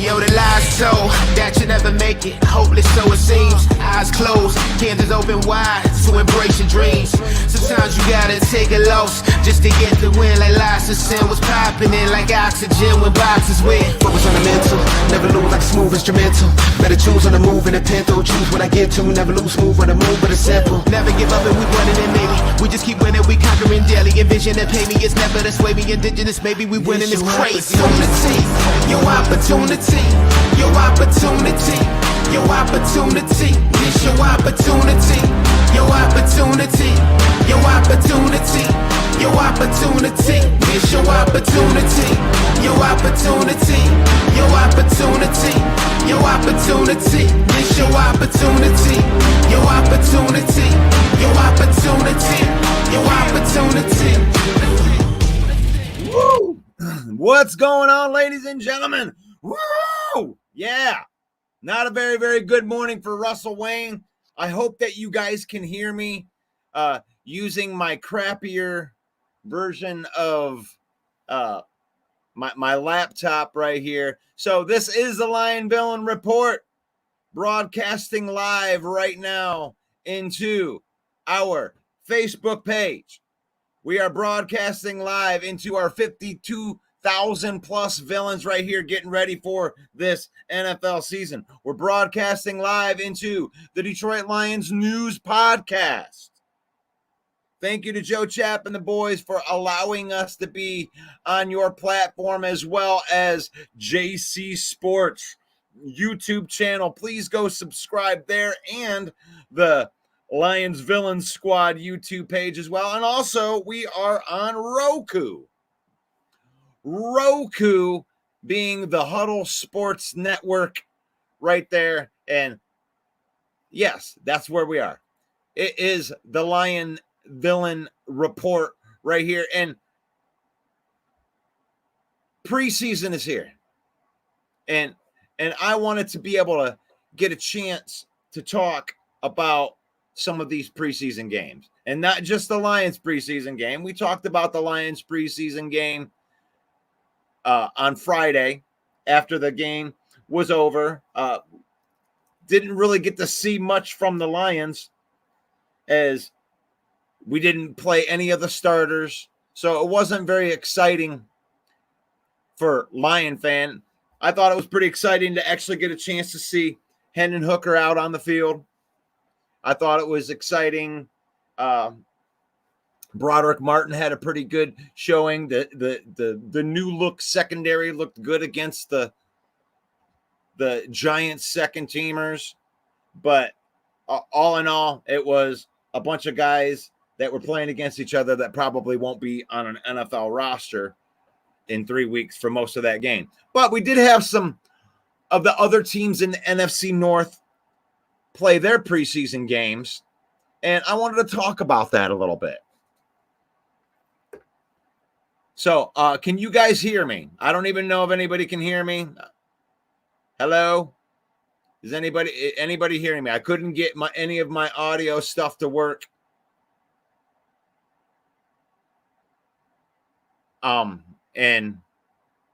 Yo, the lies told that you never make it. Hopeless, so it seems. Eyes closed, candles open wide to embrace your dreams. Sometimes you gotta take a loss just to get the win. Like lots of sin was popping in like oxygen when boxes win. Focus on the mental, never lose like a smooth instrumental. Better choose on the move in a pinto. Choose what I get to, never lose smooth on the move, but it's simple. Never give up and we running it, maybe. We just keep winning, we conquering daily. Envision and pay me, it's never the sway me. Indigenous, maybe we winning this crazy. Your opportunity, your opportunity, your opportunity. This your opportunity, your opportunity, your opportunity, your opportunity. This your opportunity, your opportunity, your opportunity, your opportunity. This your opportunity, your opportunity, your opportunity, your opportunity. Woo! What's going on, ladies and gentlemen? Woo! Yeah, not a very, very good morning for Russell Wayne. I hope that you guys can hear me using my crappier version of my laptop right here. So this is the Lion Villain Report, broadcasting live right now into our Facebook page. We are broadcasting live into our 52,000 plus villains right here getting ready for this NFL season. We're broadcasting live into the Detroit Lions News Podcast. Thank you to Joe Chapp and the boys for allowing us to be on your platform, as well as JC Sports YouTube channel. Please go subscribe there, and the Lions Villains Squad YouTube page as well. And also, we are on Roku. Roku being the Huddle Sports Network right there. And yes, that's where we are. It is the Lion Villain Report right here. And preseason is here. And I wanted to be able to get a chance to talk about some of these preseason games, and not just the Lions preseason game. We talked about the Lions preseason game on Friday after the game was over. Didn't really get to see much from the Lions, as we didn't play any of the starters. So it wasn't very exciting for Lion fan. I thought it was pretty exciting to actually get a chance to see Hendon Hooker out on the field. I thought it was exciting. Broderick Martin had a pretty good showing. The new look secondary looked good against the Giants second teamers. But all in all, it was a bunch of guys that were playing against each other that probably won't be on an NFL roster in 3 weeks for most of that game. But we did have some of the other teams in the NFC North play their preseason games. And I wanted to talk about that a little bit. So, can you guys hear me? I don't even know if anybody can hear me. Hello? Is anybody hearing me? I couldn't get any of my audio stuff to work. And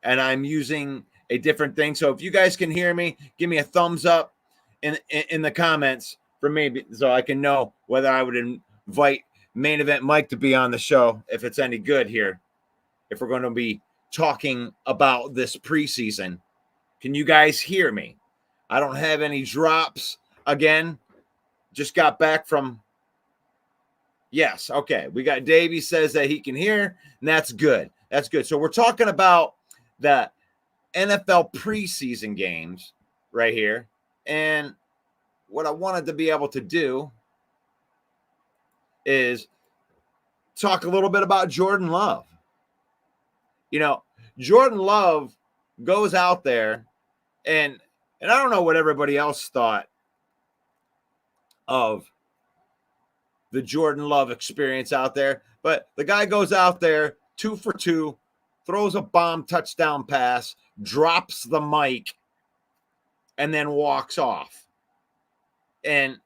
I'm using a different thing. So if you guys can hear me, give me a thumbs up in the comments for me, so I can know whether I would invite Main Event Mike to be on the show, if it's any good here, if we're going to be talking about this preseason. Can you guys hear me? I don't have any drops again. Just got back from. Yes. Okay. We got Davey says that he can hear, and that's good. That's good. So we're talking about the NFL preseason games right here. And what I wanted to be able to do is talk a little bit about Jordan Love. You know, Jordan Love goes out there and I don't know what everybody else thought of the Jordan Love experience out there, but the guy goes out there 2 for 2, throws a bomb touchdown pass, drops the mic, and then walks off. And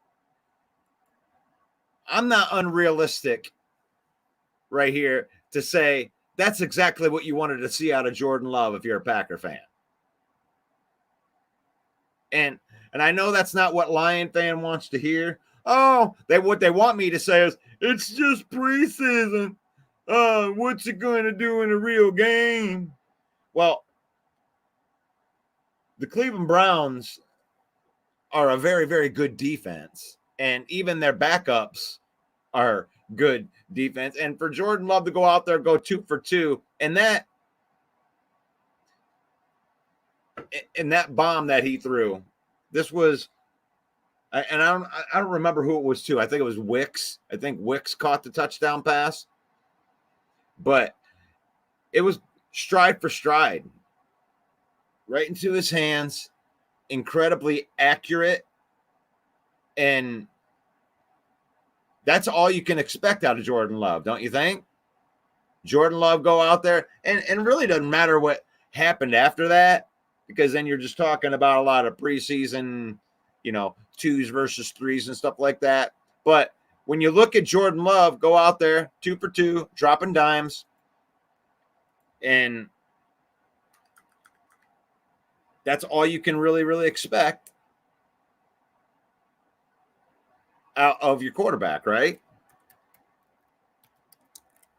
I'm not unrealistic right here to say that's exactly what you wanted to see out of Jordan Love if you're a Packer fan. And I know that's not what Lion fan wants to hear. Oh, what they want me to say is, it's just preseason. What's it going to do in a real game? Well, the Cleveland Browns are a very, very good defense. And even their backups are good defense. And for Jordan Love to go out there, go 2 for 2, and that bomb that he threw, this was, and I don't remember who it was to. I think it was Wicks. I think Wicks caught the touchdown pass, but it was stride for stride, right into his hands, incredibly accurate, and that's all you can expect out of Jordan Love, don't you think? Jordan Love go out there, and really doesn't matter what happened after that, because then you're just talking about a lot of preseason, 2s versus 3s and stuff like that. But when you look at Jordan Love, go out there 2 for 2, dropping dimes, and that's all you can really, really expect out of your quarterback, right?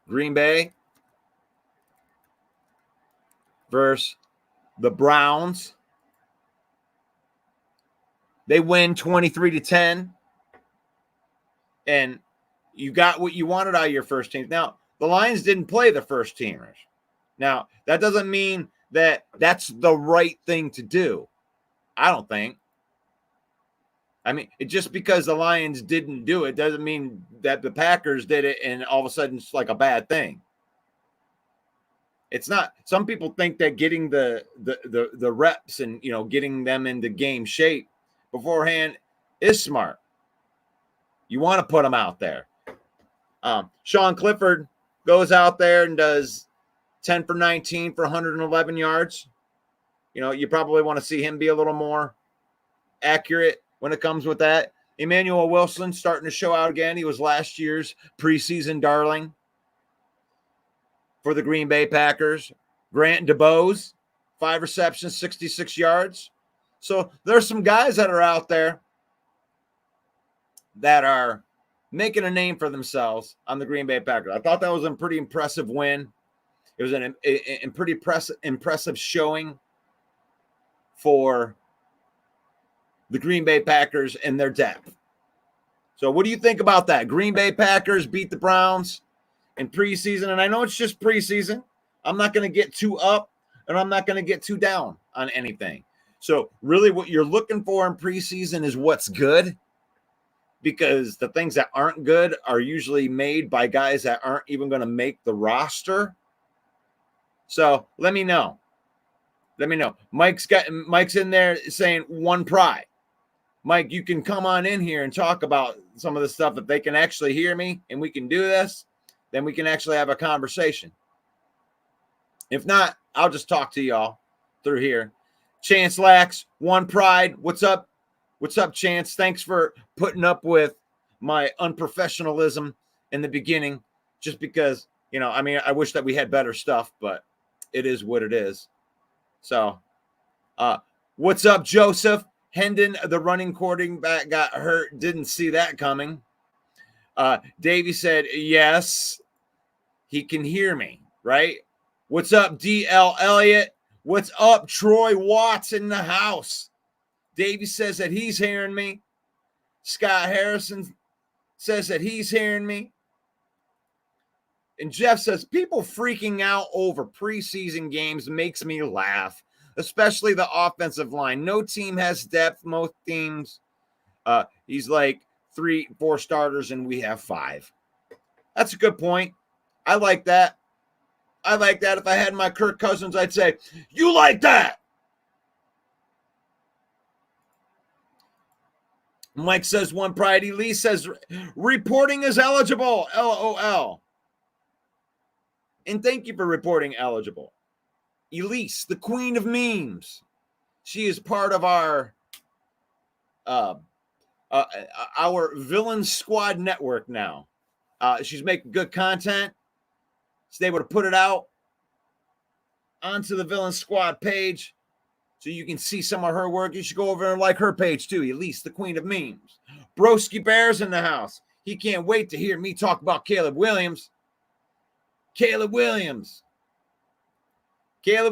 Green Bay versus the Browns. They win 23-10. And you got what you wanted out of your first team. Now, the Lions didn't play the first teamers. Now, that doesn't mean that that's the right thing to do. I don't think. I mean, just because the Lions didn't do it doesn't mean that the Packers did it and all of a sudden it's like a bad thing. It's not. Some people think that getting the reps and, getting them into game shape beforehand is smart. You want to put them out there. Sean Clifford goes out there and does 10 for 19 for 111 yards. You probably want to see him be a little more accurate when it comes with that. Emmanuel Wilson starting to show out again. He was last year's preseason darling for the Green Bay Packers. Grant DeBose, 5 receptions, 66 yards. So there's some guys that are out there that are making a name for themselves on the Green Bay Packers. I thought that was a pretty impressive win. It was a pretty impressive showing for the Green Bay Packers and their depth. So what do you think about that? Green Bay Packers beat the Browns in preseason, and I know it's just preseason. I'm not going to get too up, and I'm not going to get too down on anything. So really what you're looking for in preseason is what's good, because the things that aren't good are usually made by guys that aren't even going to make the roster. So let me know. Mike's in there saying one pride. Mike, you can come on in here and talk about some of the stuff. If they can actually hear me and we can do this, then we can actually have a conversation. If not, I'll just talk to y'all through here. Chance Lax, One Pride. What's up? What's up, Chance? Thanks for putting up with my unprofessionalism in the beginning, just because, I wish that we had better stuff, but it is what it is. So, what's up, Joseph? Hendon, the running quarterback, got hurt. Didn't see that coming. Davey said, yes, he can hear me, right? What's up, DL Elliott? What's up, Troy Watts in the house? Davey says that he's hearing me. Scott Harrison says that he's hearing me. And Jeff says, people freaking out over preseason games makes me laugh, especially the offensive line. No team has depth. Most teams, he's like 3-4 starters, and we have 5. That's a good point. I like that. If I had my Kirk Cousins, I'd say, you like that? Mike says, One Pride. Elise says, reporting is eligible. LOL. And thank you for reporting eligible. Elise, the queen of memes. She is part of our Villain Squad network now. She's making good content. She's able to put it out onto the Villain Squad page so you can see some of her work. You should go over and like her page too. Elise, the queen of memes. Broski Bear's in the house. He can't wait to hear me talk about Caleb Williams. Caleb Williams. You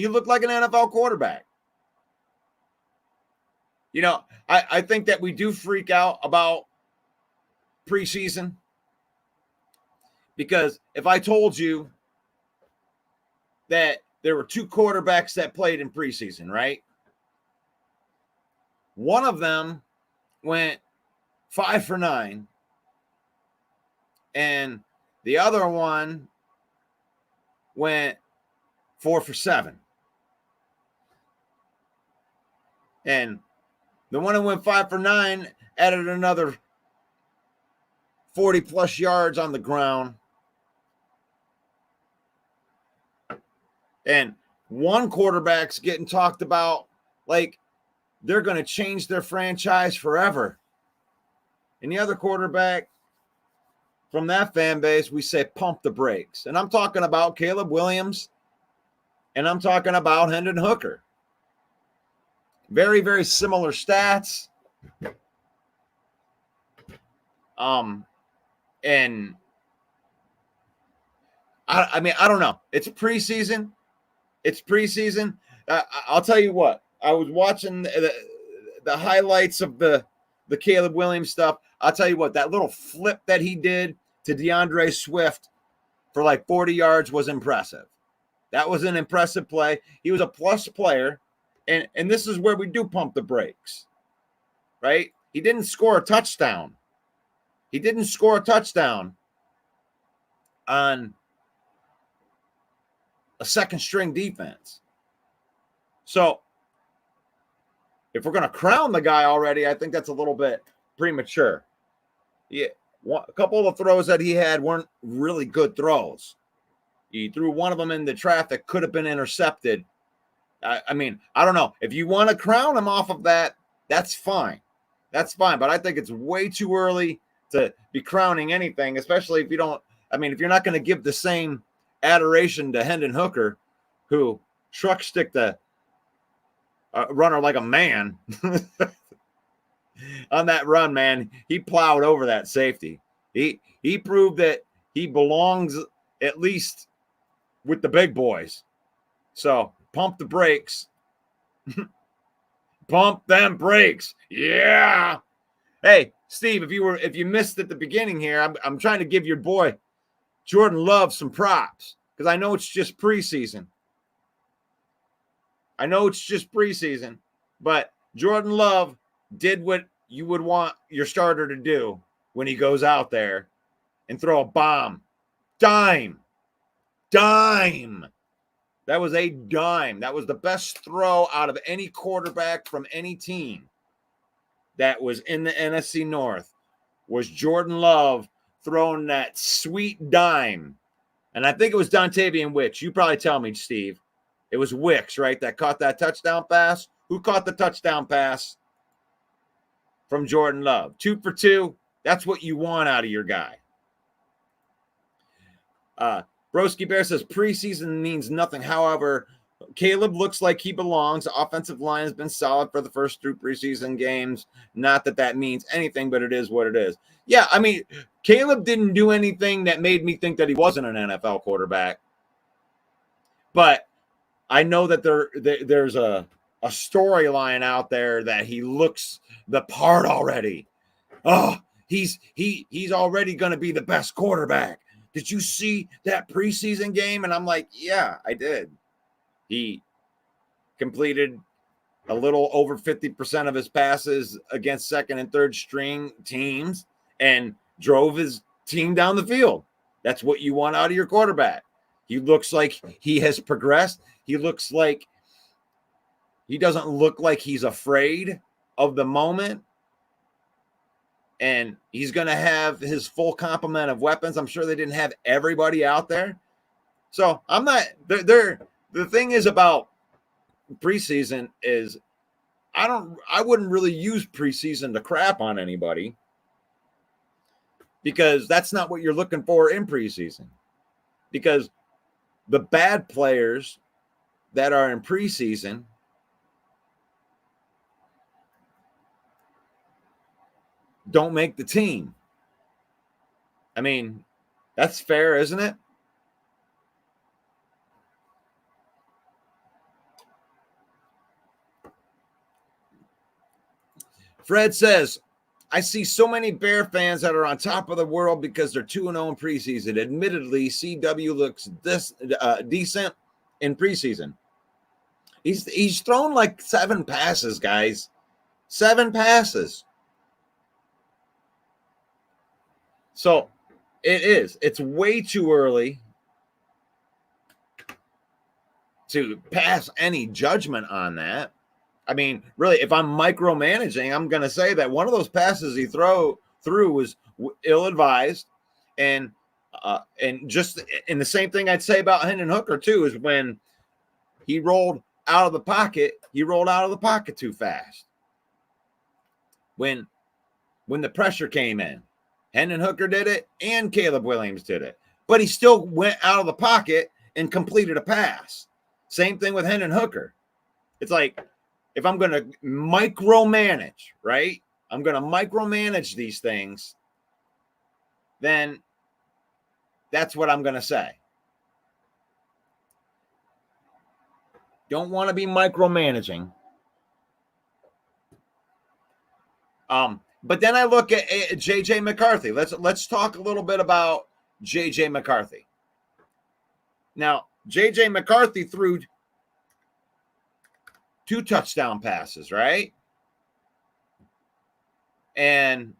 look like an NFL quarterback. I think that we do freak out about preseason, because if I told you that there were 2 quarterbacks that played in preseason, right? One of them went 5 for 9, and the other one went 4 for 7. And the one who went 5 for 9 added another 40 plus yards on the ground. And one quarterback's getting talked about like they're going to change their franchise forever. And the other quarterback, from that fan base, we say pump the brakes. And I'm talking about Caleb Williams, and I'm talking about Hendon Hooker. Very, very similar stats. And I don't know. It's preseason. I'll tell you what. I was watching the highlights of the Caleb Williams stuff. I'll tell you what, that little flip that he did to DeAndre Swift for like 40 yards was impressive. That was an impressive play. He was a plus player. And this is where we do pump the brakes, right? He didn't score a touchdown. On a second string defense. So if we're going to crown the guy already, I think that's a little bit premature. Yeah, a couple of the throws that he had weren't really good throws. He threw one of them into traffic, could have been intercepted. I don't know. If you want to crown him off of that, that's fine. But I think it's way too early to be crowning anything, especially if you don't. If you're not going to give the same adoration to Hendon Hooker, who truck sticked the runner like a man on that run, man. He plowed over that safety. He proved that he belongs at least with the big boys. So pump the brakes. Pump them brakes. Yeah. Hey, Steve, if you missed at the beginning here, I'm trying to give your boy Jordan Love some props, because I know it's just preseason. But Jordan Love did what you would want your starter to do when he goes out there and throw a bomb. Dime. That was a dime. That was the best throw out of any quarterback from any team that was in the NFC North, was Jordan Love throwing that sweet dime. And I think it was Dontavian Wicks. You probably tell me, Steve. It was Wicks, right, that caught that touchdown pass? Who caught the touchdown pass from Jordan Love? 2 for 2. That's what you want out of your guy. Broski Bear says preseason means nothing. However, Caleb looks like he belongs. The offensive line has been solid for the first 3 preseason games. Not that that means anything, but it is what it is. Yeah, I mean, Caleb didn't do anything that made me think that he wasn't an NFL quarterback. But I know that there's a storyline out there that he looks the part already. Oh, he's already going to be the best quarterback. Did you see that preseason game? And I'm like, yeah, I did. He completed a little over 50% of his passes against second and third string teams and drove his team down the field. That's what you want out of your quarterback. He looks like he has progressed. He looks like he doesn't look like he's afraid of the moment. And he's going to have his full complement of weapons. I'm sure they didn't have everybody out there. So I'm not there. The thing is about preseason is I wouldn't really use preseason to crap on anybody, because that's not what you're looking for in preseason. Because the bad players that are in preseason don't make the team. I mean, that's fair, isn't it? Fred says, I see so many Bear fans that are on top of the world because they're 2-0 in preseason. Admittedly, CW looks decent in preseason. He's thrown like 7 passes, guys. 7 passes. So it's way too early to pass any judgment on that. I mean, really, if I'm micromanaging, I'm going to say that one of those passes he threw was ill-advised, and just in the same thing I'd say about Hendon Hooker too is when he rolled out of the pocket, too fast. When the pressure came in, Hendon Hooker did it and Caleb Williams did it, but he still went out of the pocket and completed a pass. Same thing with Hendon Hooker. It's like, if I'm going to micromanage, right? I'm going to micromanage these things, then that's what I'm going to say. Don't want to be micromanaging. But then I look at J.J. McCarthy. Let's talk a little bit about J.J. McCarthy. Now, J.J. McCarthy threw 2 touchdown passes, right? And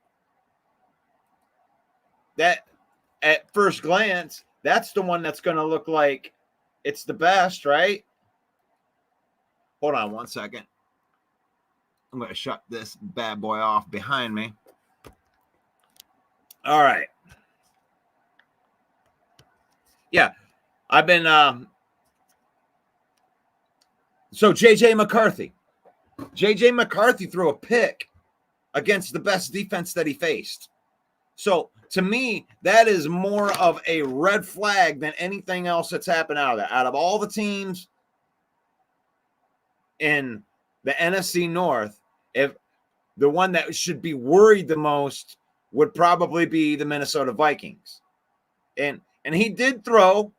that, at first glance, that's the one that's going to look like it's the best, right? Hold on one second. I'm going to shut this bad boy off behind me. All right. Yeah, I've been so J.J. McCarthy threw a pick against the best defense that he faced. So to me, that is more of a red flag than anything else that's happened out of that. Out of all the teams in the NFC North, if the one that should be worried the most would probably be the Minnesota Vikings. And he did throw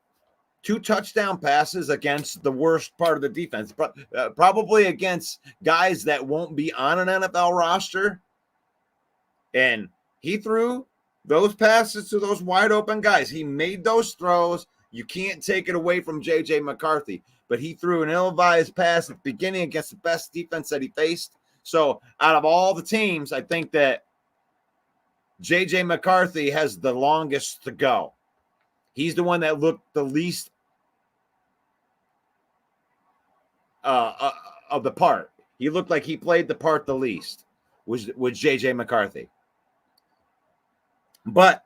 2 touchdown passes against the worst part of the defense, probably against guys that won't be on an NFL roster. And he threw those passes to those wide open guys. He made those throws. You can't take it away from J.J. McCarthy, but he threw an ill-advised pass at the beginning against the best defense that he faced. So out of all the teams, I think that J.J. McCarthy has the longest to go. He's the one that looked the least of the part. He looked like he played the part the least, was JJ McCarthy. But,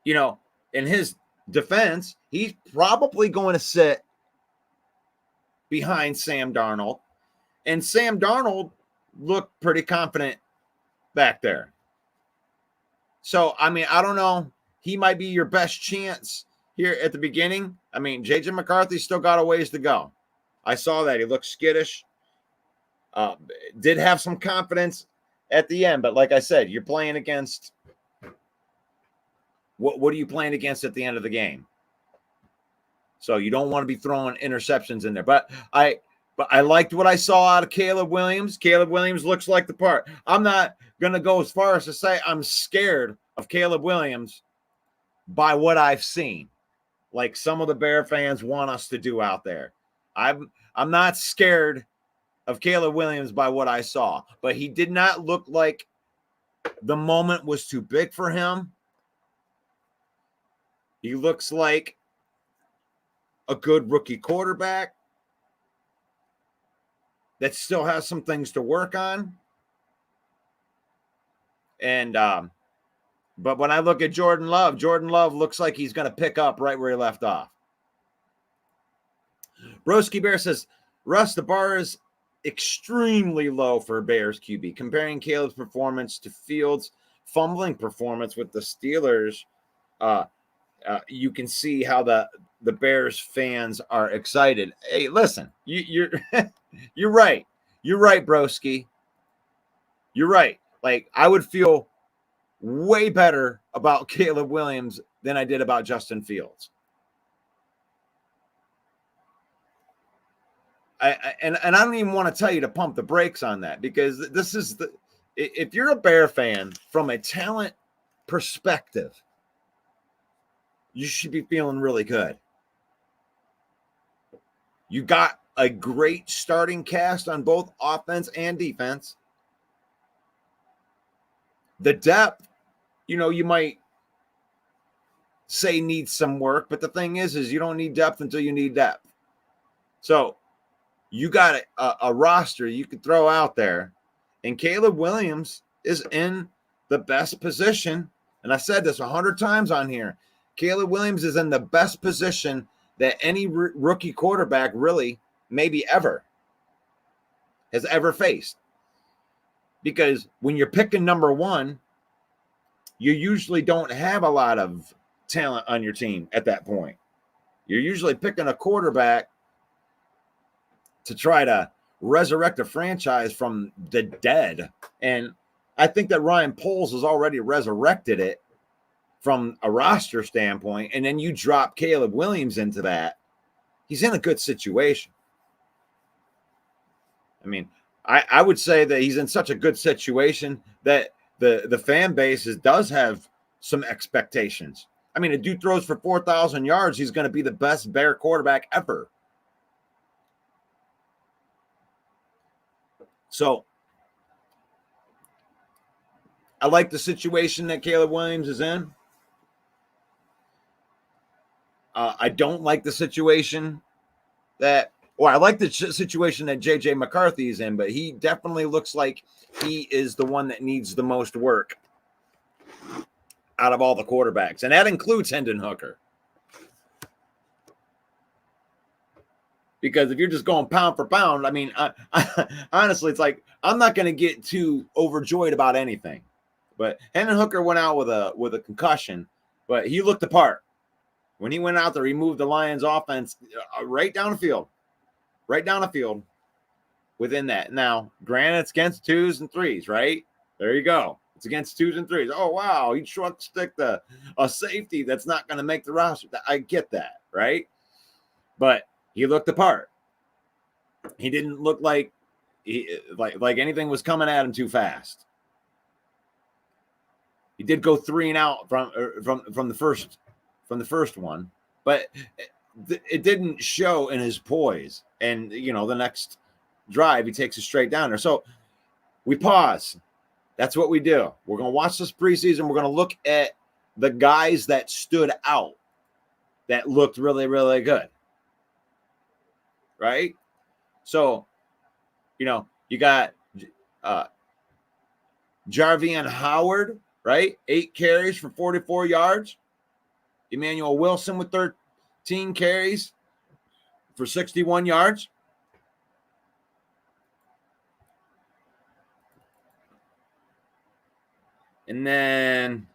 you know, in his defense, he's probably going to sit behind Sam Darnold. And Sam Darnold looked pretty confident back there. So, I mean, I don't know. He might be your best chance here at the beginning. I mean, JJ McCarthy still got a ways to go. I saw that. He looked skittish. Did have some confidence at the end. But like I said, you're playing against... What are you playing against at the end of the game? So you don't want to be throwing interceptions in there. But I liked what I saw out of Caleb Williams. Caleb Williams looks like the part. I'm not going to go as far as to say I'm scared of Caleb Williams by what I've seen, like some of the Bear fans want us to do out there. I'm not scared of Caleb Williams by what I saw, but he did not look like the moment was too big for him. He looks like a good rookie quarterback that still has some things to work on. And, but when I look at Jordan Love looks like he's going to pick up right where he left off. Broski Bear says, Russ, the bar is extremely low for Bears QB. Comparing Caleb's performance to Fields' fumbling performance with the Steelers, you can see how the Bears fans are excited. Hey, listen, you're you're right. You're right, Broski. You're right. Like, I would feel way better about Caleb Williams than I did about Justin Fields. And I don't even want to tell you to pump the brakes on that, because this is if you're a Bear fan from a talent perspective, you should be feeling really good. You got a great starting cast on both offense and defense. The depth, you might say needs some work, but the thing is you don't need depth until you need depth. So you got a roster you could throw out there, and Caleb Williams is in the best position. And I said this 100 times on here. Caleb Williams is in the best position that any rookie quarterback really maybe ever has ever faced. Because when you're picking number one, you usually don't have a lot of talent on your team at that point. You're usually picking a quarterback to try to resurrect a franchise from the dead. And I think that Ryan Poles has already resurrected it from a roster standpoint. And then you drop Caleb Williams into that. He's in a good situation. I mean, I would say that he's in such a good situation that the fan base does have some expectations. I mean, a dude throws for 4,000 yards. He's going to be the best Bear quarterback ever. So I like the situation that Caleb Williams is in. I don't like the situation I like the situation that JJ McCarthy is in, but he definitely looks like he is the one that needs the most work out of all the quarterbacks. And that includes Hendon Hooker. Because if you're just going pound for pound, I mean, honestly, it's like I'm not going to get too overjoyed about anything. But Hendon Hooker went out with a concussion, but he looked the part. When he went out there, he moved the Lions offense right down the field within that. Now, granted, it's against 2s and 3s, right? There you go. It's against 2s and 3s. Oh, wow. He sticked a safety that's not going to make the roster. I get that, right? But he looked the part. He didn't look like anything was coming at him too fast. He did go 3 and out from the first one, but it didn't show in his poise. And the next drive he takes it straight down there. So we pause. That's what we do. We're going to watch this preseason. We're going to look at the guys that stood out, that looked really, really good. Right? So, you got Jarvian Howard, right? 8 carries for 44 yards. Emmanuel Wilson with 13 carries for 61 yards. And then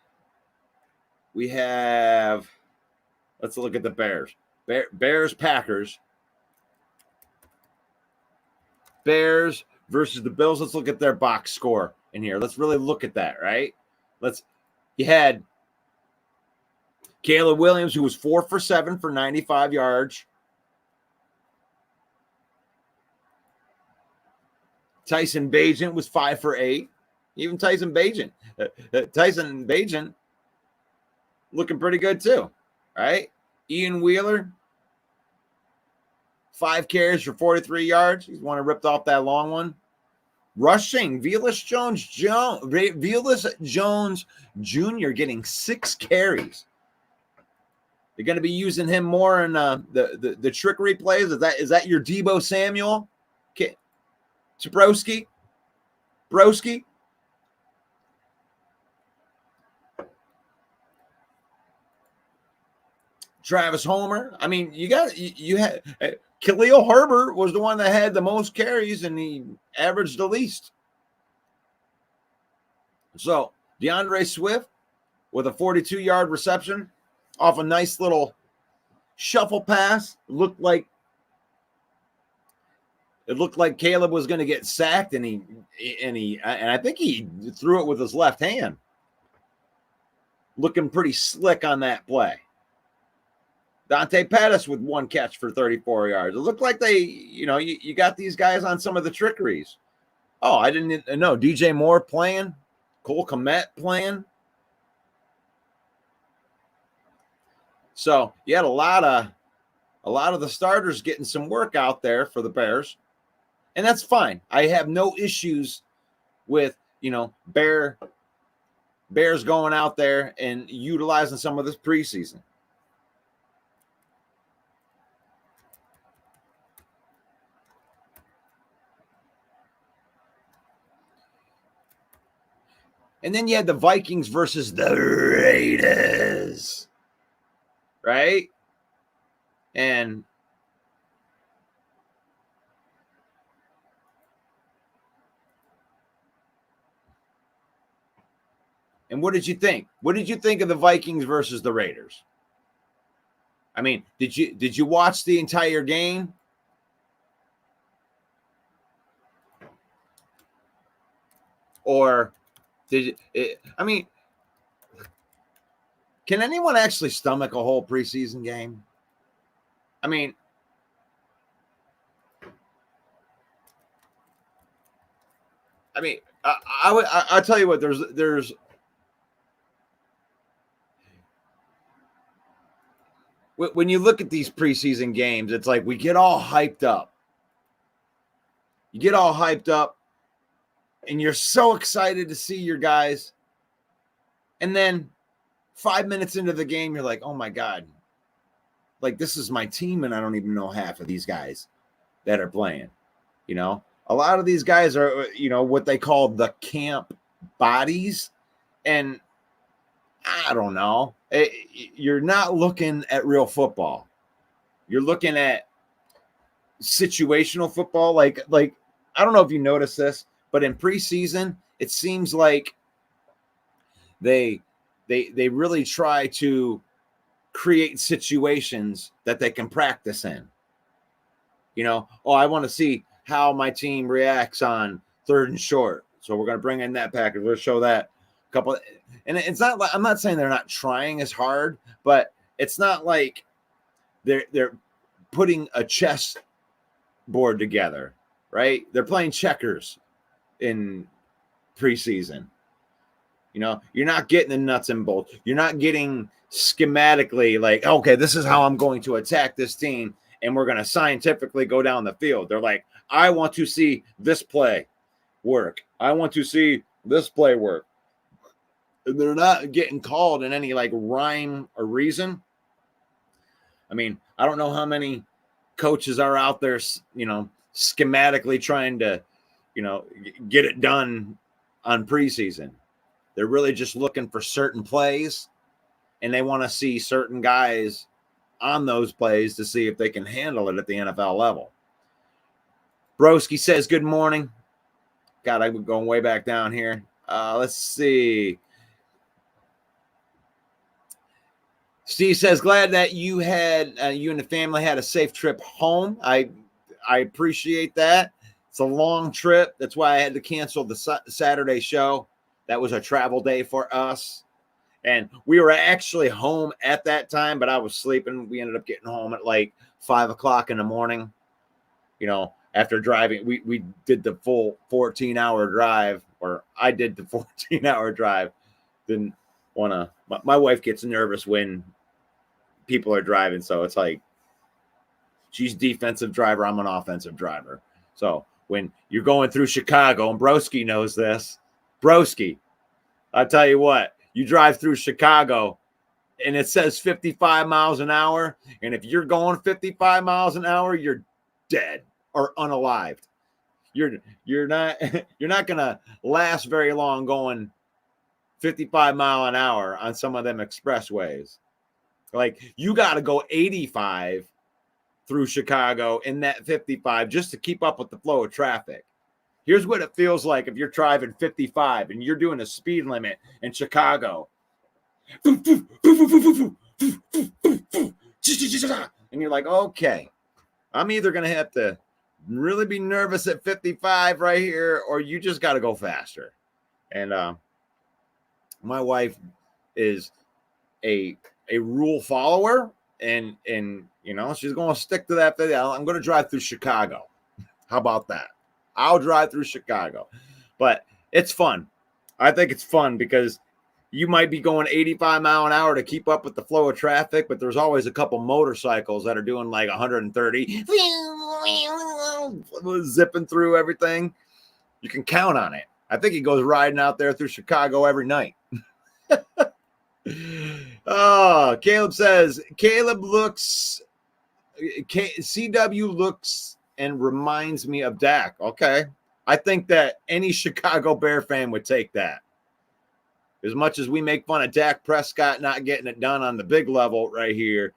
we have, let's look at the Bears. Bears, Packers. Bears versus the Bills. Let's look at their box score in here. Let's really look at that, right? You had Caleb Williams, who was 4 for 7 for 95 yards. Tyson Bagent was 5 for 8. Even Tyson Bagent looking pretty good too, right? Ian Wheeler, 5 carries for 43 yards. He's the one who ripped off that long one. Rushing, Velus Jones Jr. getting 6 carries. They're going to be using him more in the trickery plays. Is that your Deebo Samuel? Okay. Broski. Travis Homer. I mean, you had Khalil Herbert was the one that had the most carries and he averaged the least. So DeAndre Swift with a 42-yard reception off a nice little shuffle pass. It looked like Caleb was going to get sacked, and I think he threw it with his left hand. Looking pretty slick on that play. Dante Pettis with 1 catch for 34 yards. It looked like they, you got these guys on some of the trickeries. Oh, I didn't know. DJ Moore playing. Cole Kmet playing. So you had a lot of the starters getting some work out there for the Bears. And that's fine. I have no issues with, Bears going out there and utilizing some of this preseason. And then you had the Vikings versus the Raiders, right? And what did you think? What did you think of the Vikings versus the Raiders? I mean, did you watch the entire game? Or can anyone actually stomach a whole preseason game? I mean, I'll tell you what, there's when you look at these preseason games, it's like we get all hyped up. You get all hyped up and you're so excited to see your guys. And then 5 minutes into the game, you're like, oh my God, like this is my team. And I don't even know half of these guys that are playing, a lot of these guys are, what they call the camp bodies. And I don't know. You're not looking at real football. You're looking at situational football. Like I don't know if you noticed this, but in preseason, it seems like they really try to create situations that they can practice in. I want to see how my team reacts on 3rd and short. So we're going to bring in that package. We'll show that couple. And it's not like, I'm not saying they're not trying as hard, but it's not like they're putting a chess board together, right? They're playing checkers in preseason. You're not getting the nuts and bolts. You're not getting schematically like, okay, this is how I'm going to attack this team, and we're going to scientifically go down the field. They're like, I want to see this play work. I want to see this play work. And they're not getting called in any like rhyme or reason. I mean, I don't know how many coaches are out there, schematically trying to, get it done on preseason. They're really just looking for certain plays, and they want to see certain guys on those plays to see if they can handle it at the NFL level. Broski says, good morning. God, I'm going way back down here. Let's see. Steve says, glad that you and the family had a safe trip home. I appreciate that. It's a long trip. That's why I had to cancel the Saturday show. That was a travel day for us. And we were actually home at that time, but I was sleeping. We ended up getting home at like 5 o'clock in the morning. After driving, we did the full 14-hour drive, or I did the 14-hour drive. Didn't want to, my wife gets nervous when people are driving. So it's like, she's defensive driver. I'm an offensive driver. So when you're going through Chicago, and Broski knows this, Broski, I tell you what, you drive through Chicago and it says 55 miles an hour. And if you're going 55 miles an hour, you're dead or unalived. You're not going to last very long going 55 mile an hour on some of them expressways. Like, you got to go 85 through Chicago in that 55 just to keep up with the flow of traffic. Here's what it feels like if you're driving 55 and you're doing a speed limit in Chicago. And you're like, okay, I'm either going to have to really be nervous at 55 right here, or you just got to go faster. And my wife is a rule follower, and she's going to stick to that. I'm going to drive through Chicago. How about that? I'll drive through Chicago. But it's fun. I think it's fun because you might be going 85 mile an hour to keep up with the flow of traffic, but there's always a couple motorcycles that are doing like 130, zipping through everything. You can count on it. I think he goes riding out there through Chicago every night. Oh, Caleb says, CW looks and reminds me of Dak. Okay. I think that any Chicago Bear fan would take that. As much as we make fun of Dak Prescott not getting it done on the big level right here,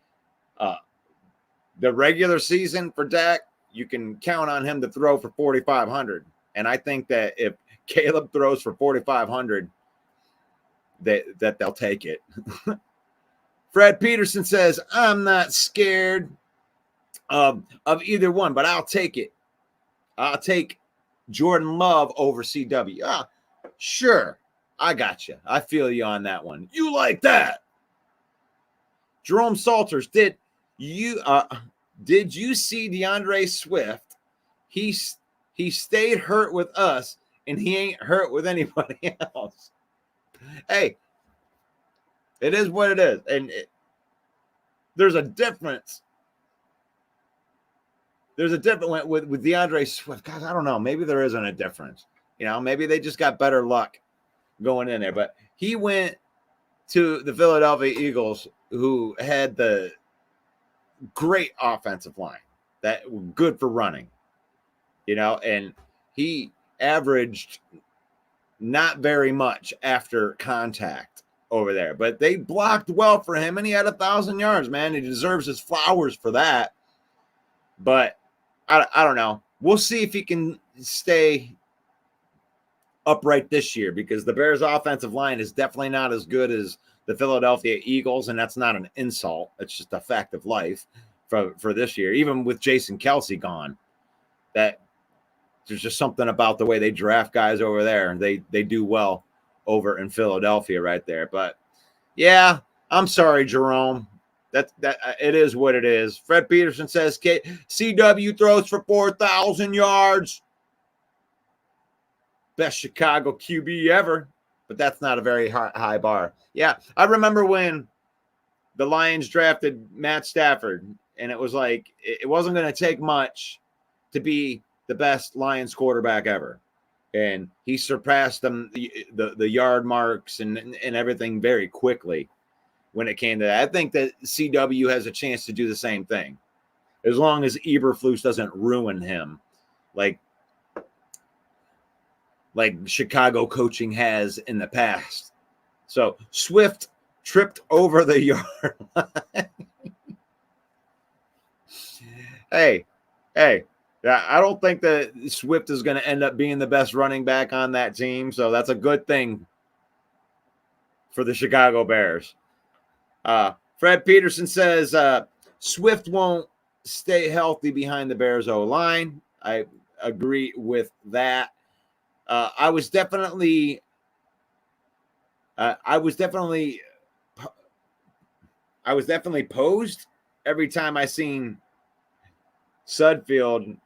the regular season for Dak, you can count on him to throw for 4,500. And I think that if Caleb throws for 4,500, that they'll take it. Fred Peterson says, I'm not scared of either one, but I'll take it. I'll take Jordan Love over CW. Sure. I got you. I feel you on that one. You like that. Jerome Salters, did you see DeAndre Swift? He stayed hurt with us, and he ain't hurt with anybody else. Hey, it is what it is. And there's a difference. There's a difference with DeAndre Swift. God, I don't know. Maybe there isn't a difference. Maybe they just got better luck going in there. But he went to the Philadelphia Eagles, who had the great offensive line that were good for running, and he averaged not very much after contact over there, but they blocked well for him, and he had 1,000 yards, man. He deserves his flowers for that. But I don't know. We'll see if he can stay upright this year, because the Bears' offensive line is definitely not as good as the Philadelphia Eagles, and that's not an insult. It's just a fact of life for this year. Even with Jason Kelce gone, that there's just something about the way they draft guys over there. They do well over in Philadelphia right there. But yeah, I'm sorry, Jerome. That it is what it is. Fred Peterson says CW throws for 4,000 yards. Best Chicago QB ever, but that's not a very high bar. Yeah, I remember when the Lions drafted Matt Stafford, and it was like it wasn't going to take much to be the best Lions quarterback ever. And he surpassed them, the yard marks and everything very quickly when it came to that. I think that CW has a chance to do the same thing, as long as Eberflus doesn't ruin him like Chicago coaching has in the past. So Swift tripped over the yard line. Hey, I don't think that Swift is going to end up being the best running back on that team. So that's a good thing for the Chicago Bears. Fred Peterson says Swift won't stay healthy behind the Bears O-line. I agree with that. I was definitely posed every time I seen Sudfield.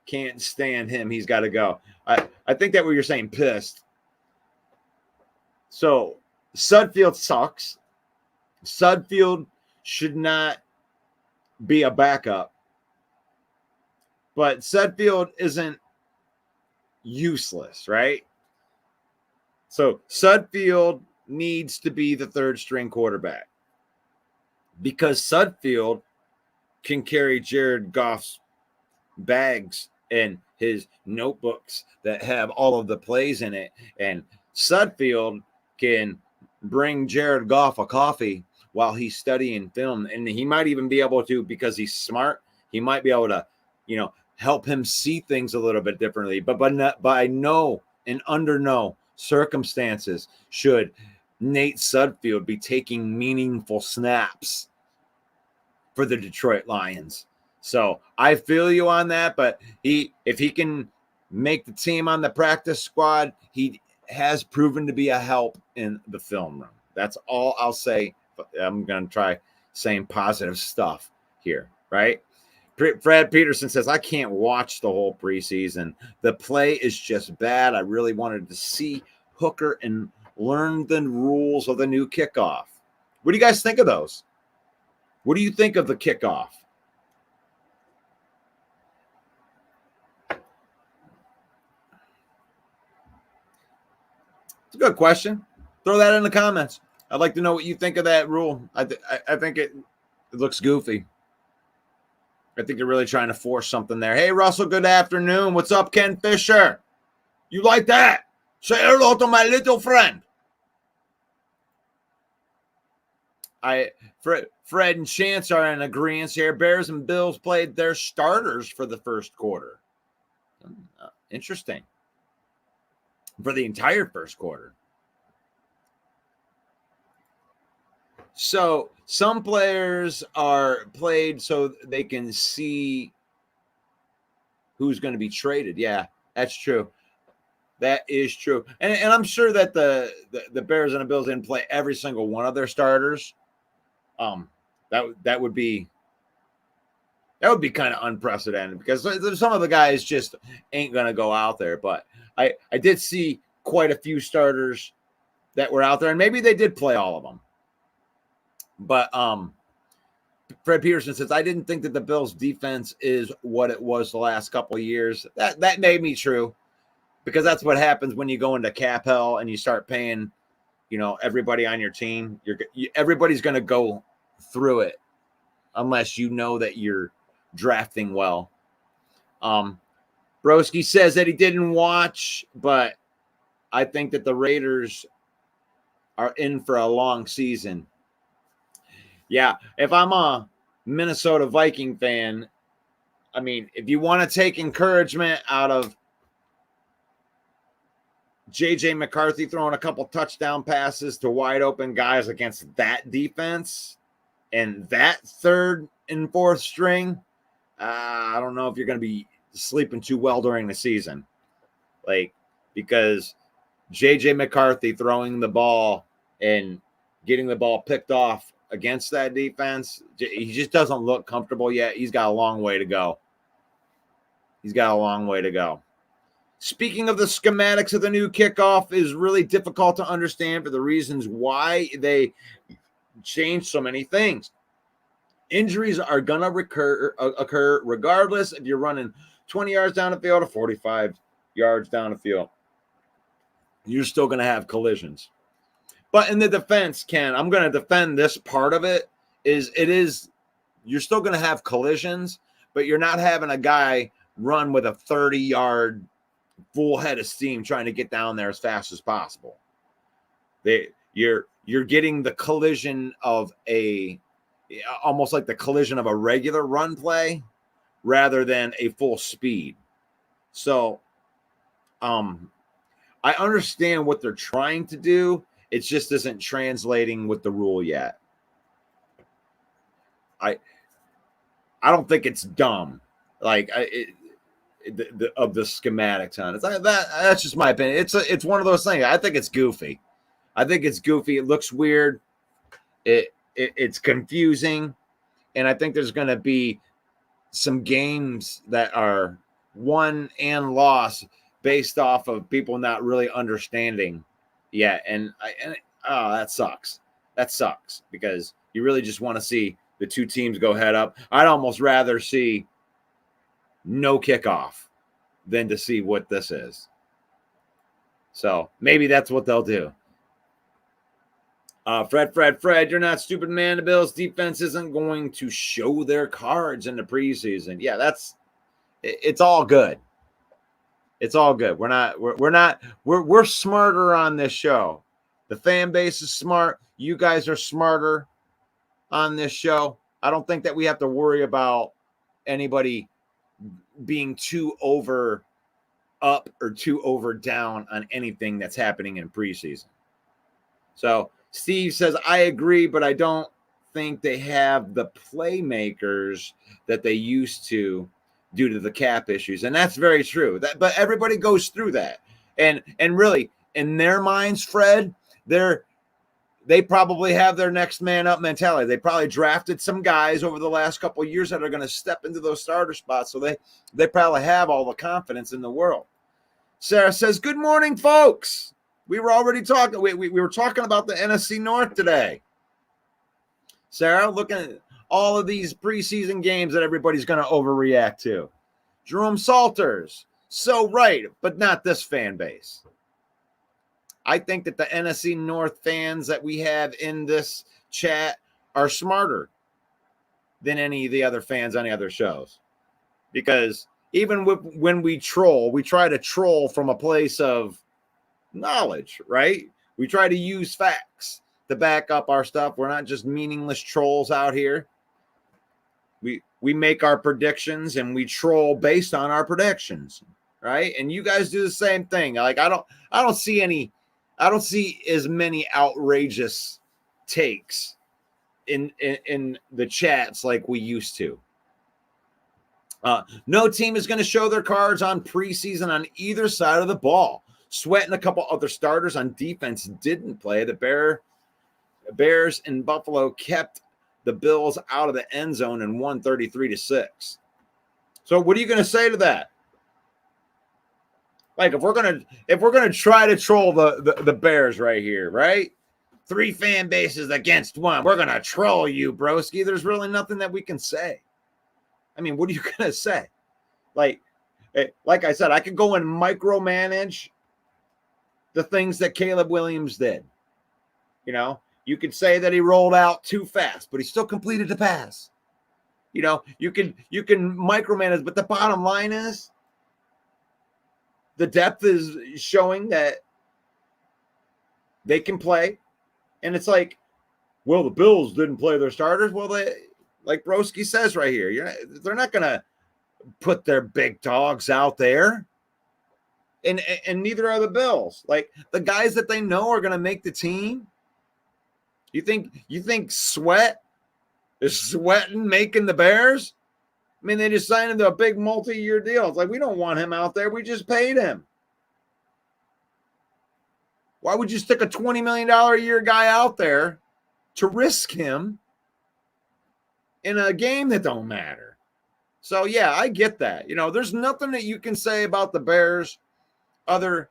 Can't stand him. He's got to go. I think that what you're saying, pissed. So Sudfield sucks. Sudfield should not be a backup. But Sudfield isn't useless, right? So Sudfield needs to be the third string quarterback because Sudfield can carry Jared Goff's bags and his notebooks that have all of the plays in it. And Sudfield can bring Jared Goff a coffee while he's studying film. And he might even be able to, because he's smart, he might be able to, help him see things a little bit differently. But by no and under no circumstances should Nate Sudfield be taking meaningful snaps for the Detroit Lions. So I feel you on that, but if he can make the team on the practice squad, he has proven to be a help in the film room. That's all I'll say. I'm going to try saying positive stuff here, right? Fred Peterson says, I can't watch the whole preseason. The play is just bad. I really wanted to see Hooker and learn the rules of the new kickoff. What do you guys think of those? What do you think of the kickoff? It's a good question. Throw that in the comments. I'd like to know what you think of that rule. I think it looks goofy. I think they're really trying to force something there. Hey, Russell, good afternoon. What's up, Ken Fisher? You like that? Say hello to my little friend. Fred and Chance are in agreement here. Bears and Bills played their starters for the first quarter. Interesting. For the entire first quarter. So some players are played so they can see who's going to be traded. Yeah, that's true. That is true. And I'm sure that the Bears and the Bills didn't play every single one of their starters. That would be kind of unprecedented because some of the guys just ain't going to go out there. But I did see quite a few starters that were out there, and maybe they did play all of them. But Fred Peterson says, I didn't think that the Bills defense is what it was the last couple of years. That made me true, because that's what happens when you go into cap hell and you start paying, everybody on your team. Everybody's going to go through it unless you know that you're drafting well. Broski says that he didn't watch, but I think that the Raiders are in for a long season. Yeah, if I'm a Minnesota Viking fan, I mean, if you want to take encouragement out of J.J. McCarthy throwing a couple touchdown passes to wide open guys against that defense and that third and fourth string, I don't know if you're going to be sleeping too well during the season. Because J.J. McCarthy throwing the ball and getting the ball picked off against that defense, he just doesn't look comfortable yet. He's got a long way to go. Speaking of the schematics of the new kickoff, is really difficult to understand for the reasons why they changed so many things. Injuries are going to occur regardless if you're running 20 yards down the field or 45 yards down the field. You're still going to have collisions. But in the defense, Ken, I'm going to defend this part of it. You're still going to have collisions, but you're not having a guy run with a 30-yard full head of steam trying to get down there as fast as possible. You're getting the collision of almost like the collision of a regular run play rather than a full speed. So I understand what they're trying to do. It just isn't translating with the rule yet. I don't think it's dumb. Like of the schematics on it. That's just my opinion. It's one of those things. I think it's goofy. It looks weird. It's confusing, and I think there's going to be some games that are won and lost based off of people not really understanding yet. And that sucks. That sucks because you really just want to see the two teams go head up. I'd almost rather see no kickoff than to see what this is. So maybe that's what they'll do. Fred, you're not stupid, man. The Bills defense isn't going to show their cards in the preseason. Yeah, it's all good. It's all good. We're smarter on this show. The fan base is smart. You guys are smarter on this show. I don't think that we have to worry about anybody being too over up or too over down on anything that's happening in preseason. So Steve says, I agree, but I don't think they have the playmakers that they used to due to the cap issues. And that's very true. But everybody goes through that. And really, in their minds, Fred, they probably have their next man up mentality. They probably drafted some guys over the last couple of years that are going to step into those starter spots. So they probably have all the confidence in the world. Sarah says, good morning, folks. We were already talking. We were talking about the NFC North today. Sarah, looking at all of these preseason games that everybody's going to overreact to. Jerome Salters, so right, but not this fan base. I think that the NFC North fans that we have in this chat are smarter than any of the other fans on the other shows. Because even when we troll, we try to troll from a place of knowledge, right? We try to use facts to back up our stuff. We're not just meaningless trolls out here. We make our predictions and we troll based on our predictions, right? And you guys do the same thing. Like I don't see as many outrageous takes in the chats like we used to. No team is going to show their cards on preseason on either side of the ball. Sweat and a couple other starters on defense didn't play. The Bears in Buffalo kept the Bills out of the end zone and won 33-6. So what are you going to say to that? Like if we're gonna try to troll the Bears right here, right? 3 fan bases against 1. We're gonna troll you, broski. There's really nothing that we can say. I mean, what are you gonna say? Like I said, I could go and micromanage the things that Caleb Williams did. You know, you could say that he rolled out too fast, but he still completed the pass. You know, you can micromanage, but the bottom line is the depth is showing that they can play. And it's like, well, the Bills didn't play their starters. Well, like Broski says right here, they're not going to put their big dogs out there. And neither are the Bills. Like the guys that they know are going to make the team. You think Sweat is sweating making the Bears? I mean, they just signed into a big multi-year deal. It's like, we don't want him out there. We just paid him. Why would you stick a $20 million a year guy out there to risk him in a game that don't matter? So, yeah, I get that. You know, there's nothing that you can say about the Bears other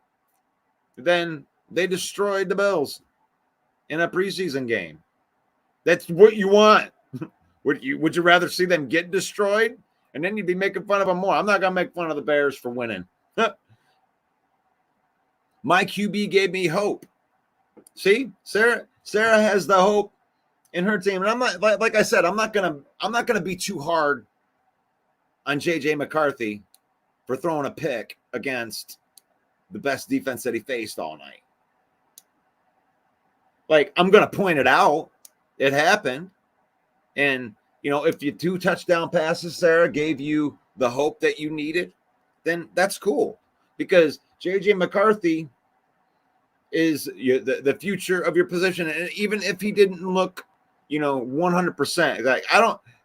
than they destroyed the Bills in a preseason game. That's what you want. Would you rather see them get destroyed? And then you'd be making fun of them more. I'm not going to make fun of the Bears for winning. My QB gave me hope. See, Sarah has the hope in her team. And I'm not, like I said, I'm not going to be too hard on JJ McCarthy for throwing a pick against the best defense that he faced all night. Like, I'm going to point it out. It happened. And, you know, if your 2 touchdown passes, Sarah, gave you the hope that you needed, then that's cool. Because J.J. McCarthy is the future of your position. And even if he didn't look, you know, 100%, like,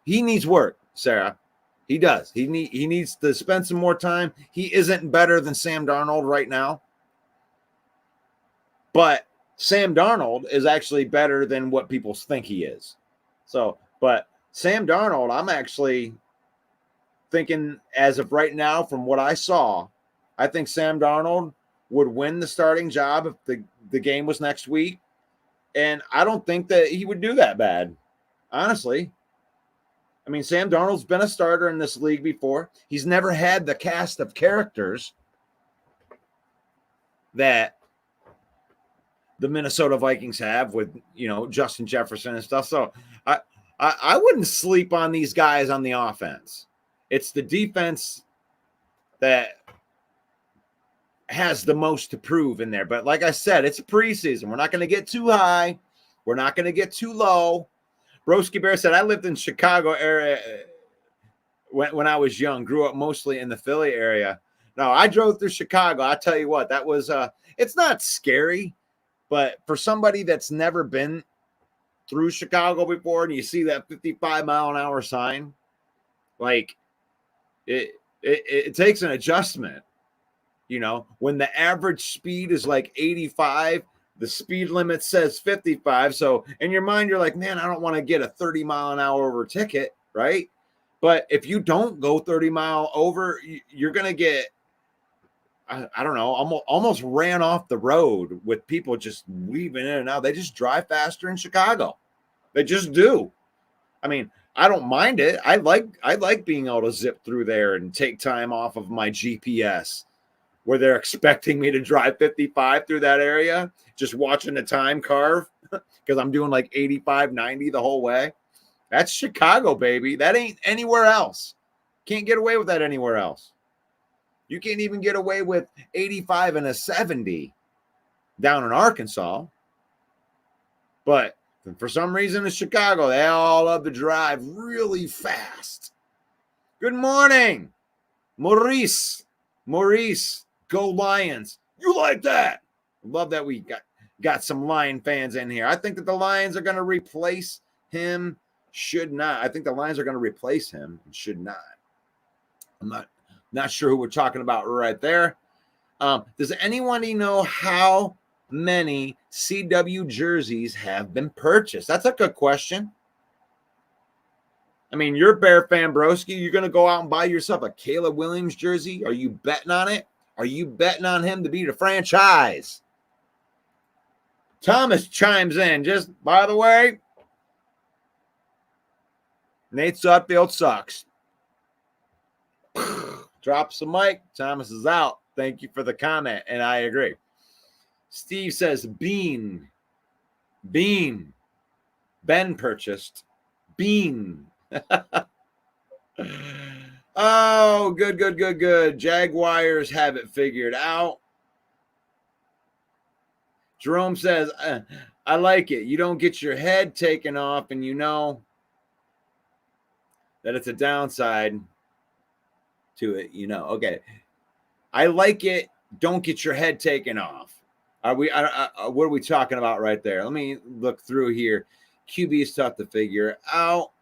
he needs work, Sarah. He does. He needs to spend some more time. He isn't better than Sam Darnold right now. But Sam Darnold is actually better than what people think he is. So, but Sam Darnold, I'm actually thinking, as of right now, from what I saw, I think Sam Darnold would win the starting job if the game was next week. And I don't think that he would do that bad, honestly. I mean, Sam Darnold's been a starter in this league before. He's never had the cast of characters that the Minnesota Vikings have with, you know, Justin Jefferson and stuff. So I wouldn't sleep on these guys on the offense. It's the defense that has the most to prove in there. But like I said, it's a preseason. We're not going to get too high. We're not going to get too low. Broski Bear said, I lived in Chicago area when I was young, grew up mostly in the Philly area. No, I drove through Chicago. I tell you what, that was, it's not scary, but for somebody that's never been through Chicago before and you see that 55-mile-an-hour sign, like it takes an adjustment. You know, when the average speed is like 85, the speed limit says 55. So in your mind, you're like, man, I don't want to get a 30-mile-an-hour over ticket, right? But if you don't go 30 mile over, you're going to get, I don't know, almost ran off the road with people just weaving in and out. They just drive faster in Chicago. They just do. I mean, I don't mind it. I like being able to zip through there and take time off of my GPS where they're expecting me to drive 55 through that area, just watching the time carve because I'm doing like 85, 90 the whole way. That's Chicago, baby. That ain't anywhere else. Can't get away with that anywhere else. You can't even get away with 85 and a 70 down in Arkansas. But for some reason in Chicago, they all love to drive really fast. Good morning, Maurice. Maurice, go Lions. You like that? Love that we got some Lion fans in here. I think that the Lions are going to replace him. Should not. I think the Lions are going to replace him. Should not. I'm not sure who we're talking about right there. Does anybody know how many CW jerseys have been purchased? That's a good question. I mean, you're a Bear fan, broski. You're going to go out and buy yourself a Caleb Williams jersey? Are you betting on it? Are you betting on him to be the franchise? Thomas chimes in. Just, by the way, Nate Sudfeld sucks. Drops the mic. Thomas is out. Thank you for the comment, and I agree. Steve says, Bean. Ben purchased. Bean. Oh, good. Jaguars have it figured out. Jerome says, I like it. You don't get your head taken off, and you know that it's a downside to it, you know. Okay. I like it. Don't get your head taken off. What are we talking about right there? Let me look through here. QB is tough to figure out.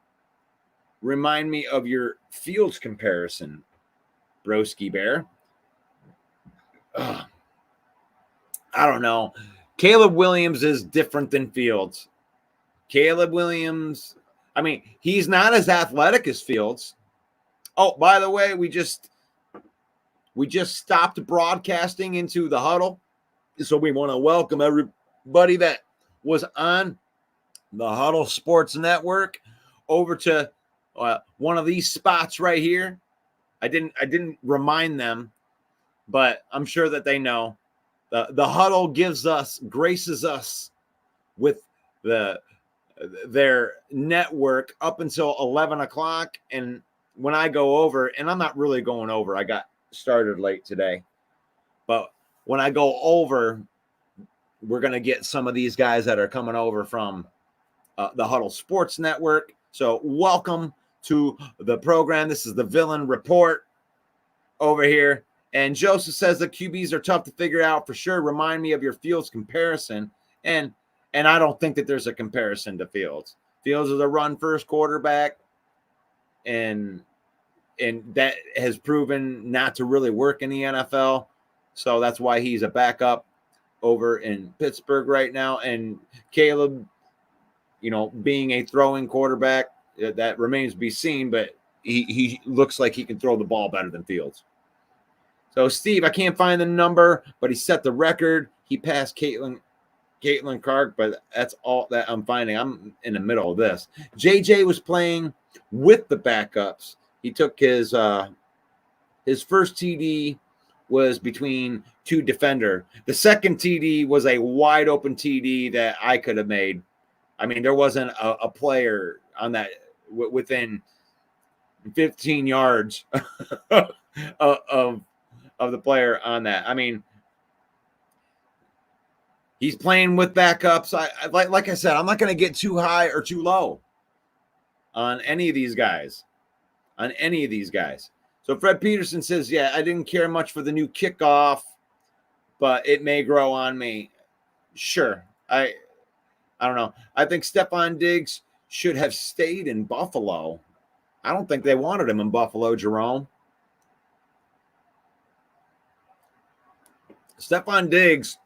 Remind me of your Fields comparison, Broski Bear. I don't know. Caleb Williams is different than Fields. Caleb Williams, I mean, he's not as athletic as Fields. Oh, by the way, we just stopped broadcasting into the huddle. So we want to welcome everybody that was on the Huddle Sports Network over to one of these spots right here. I didn't remind them, but I'm sure that they know. The Huddle graces us with their network up until 11 o'clock. And when I go over, and I'm not really going over, I got started late today. But when I go over, we're going to get some of these guys that are coming over from the Huddle Sports Network. So welcome to the program. This is the Villain Report over here. And Joseph says the QBs are tough to figure out for sure. Remind me of your Fields comparison. And I don't think that there's a comparison to Fields. Fields is a run-first quarterback, and that has proven not to really work in the NFL. So that's why he's a backup over in Pittsburgh right now. And Caleb, being a throwing quarterback, that remains to be seen, but he looks like he can throw the ball better than Fields. So, Steve, I can't find the number, but he set the record. He passed Caitlin Clark, but that's all that I'm finding. I'm in the middle of this. JJ was playing with the backups. He took his first TD was between two defender. The second TD was a wide open TD that I could have made. I mean, there wasn't a player on that within 15 yards of the player on that. I mean, he's playing with backups. Like I said, I'm not going to get too high or too low on any of these guys. So Fred Peterson says, yeah, I didn't care much for the new kickoff, but it may grow on me. Sure. I don't know. I think Stephon Diggs should have stayed in Buffalo. I don't think they wanted him in Buffalo, Jerome. Stephon Diggs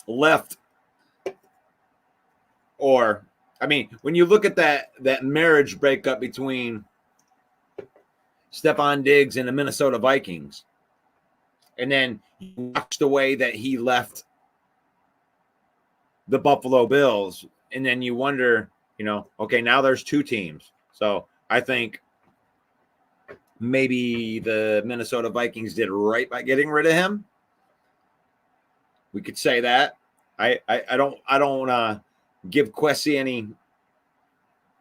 left, when you look at that marriage breakup between Stephon Diggs and the Minnesota Vikings, and then you watch the way that he left the Buffalo Bills, and then you wonder, okay, now there's two teams. So I think maybe the Minnesota Vikings did right by getting rid of him. We could say that. I don't give Kwesi any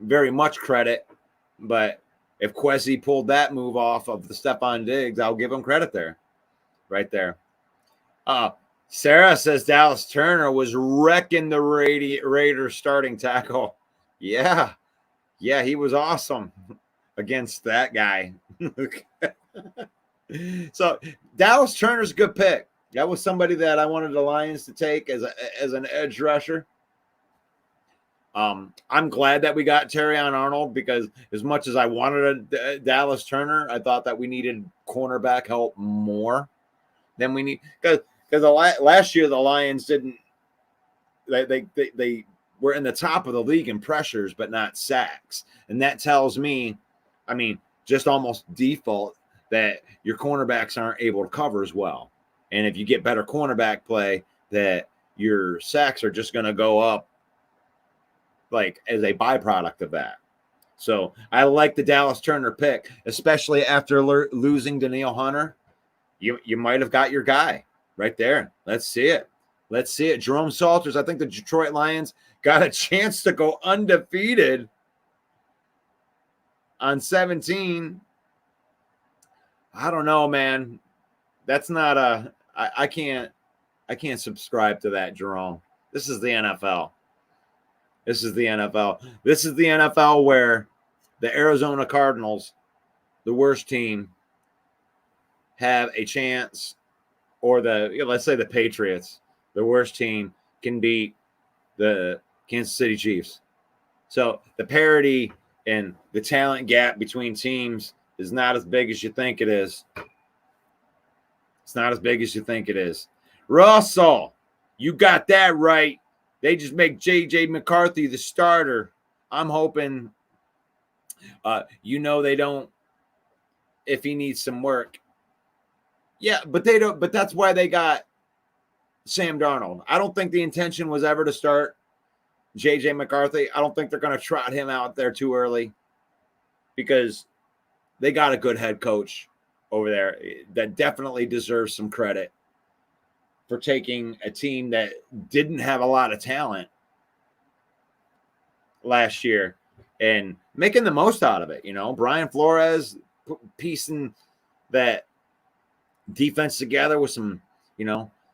very much credit, but if Kwesi pulled that move off of the Stephon Diggs, I'll give him credit there, right there. Sarah says Dallas Turner was wrecking the Raiders starting tackle. Yeah, he was awesome against that guy. So Dallas Turner's a good pick. That was somebody that I wanted the Lions to take as an edge rusher. I'm glad that we got Terrion Arnold, because as much as I wanted a Dallas Turner, I thought that we needed cornerback help more than we need. Because last year the Lions didn't. They were in the top of the league in pressures, but not sacks, and that tells me, just almost default that your cornerbacks aren't able to cover as well. And if you get better cornerback play, that your sacks are just going to go up like as a byproduct of that. So I like the Dallas Turner pick, especially after losing Danielle Hunter. You might have got your guy right there. Let's see it. Jerome Salters, I think the Detroit Lions got a chance to go undefeated on 17. I don't know, man. That's not I can't subscribe to that, Jerome. This is the NFL. This is the NFL where the Arizona Cardinals, the worst team, have a chance, or let's say the Patriots, the worst team, can beat the Kansas City Chiefs. So the parity and the talent gap between teams is not as big as you think it is. It's not as big as you think it is. Russell, you got that right. They just make J.J. McCarthy the starter. I'm hoping, they don't, if he needs some work. Yeah, but they don't. But that's why they got Sam Darnold. I don't think the intention was ever to start J.J. McCarthy. I don't think they're going to trot him out there too early, because they got a good head coach over there that definitely deserves some credit for taking a team that didn't have a lot of talent last year and making the most out of it. Brian Flores piecing that defense together with some,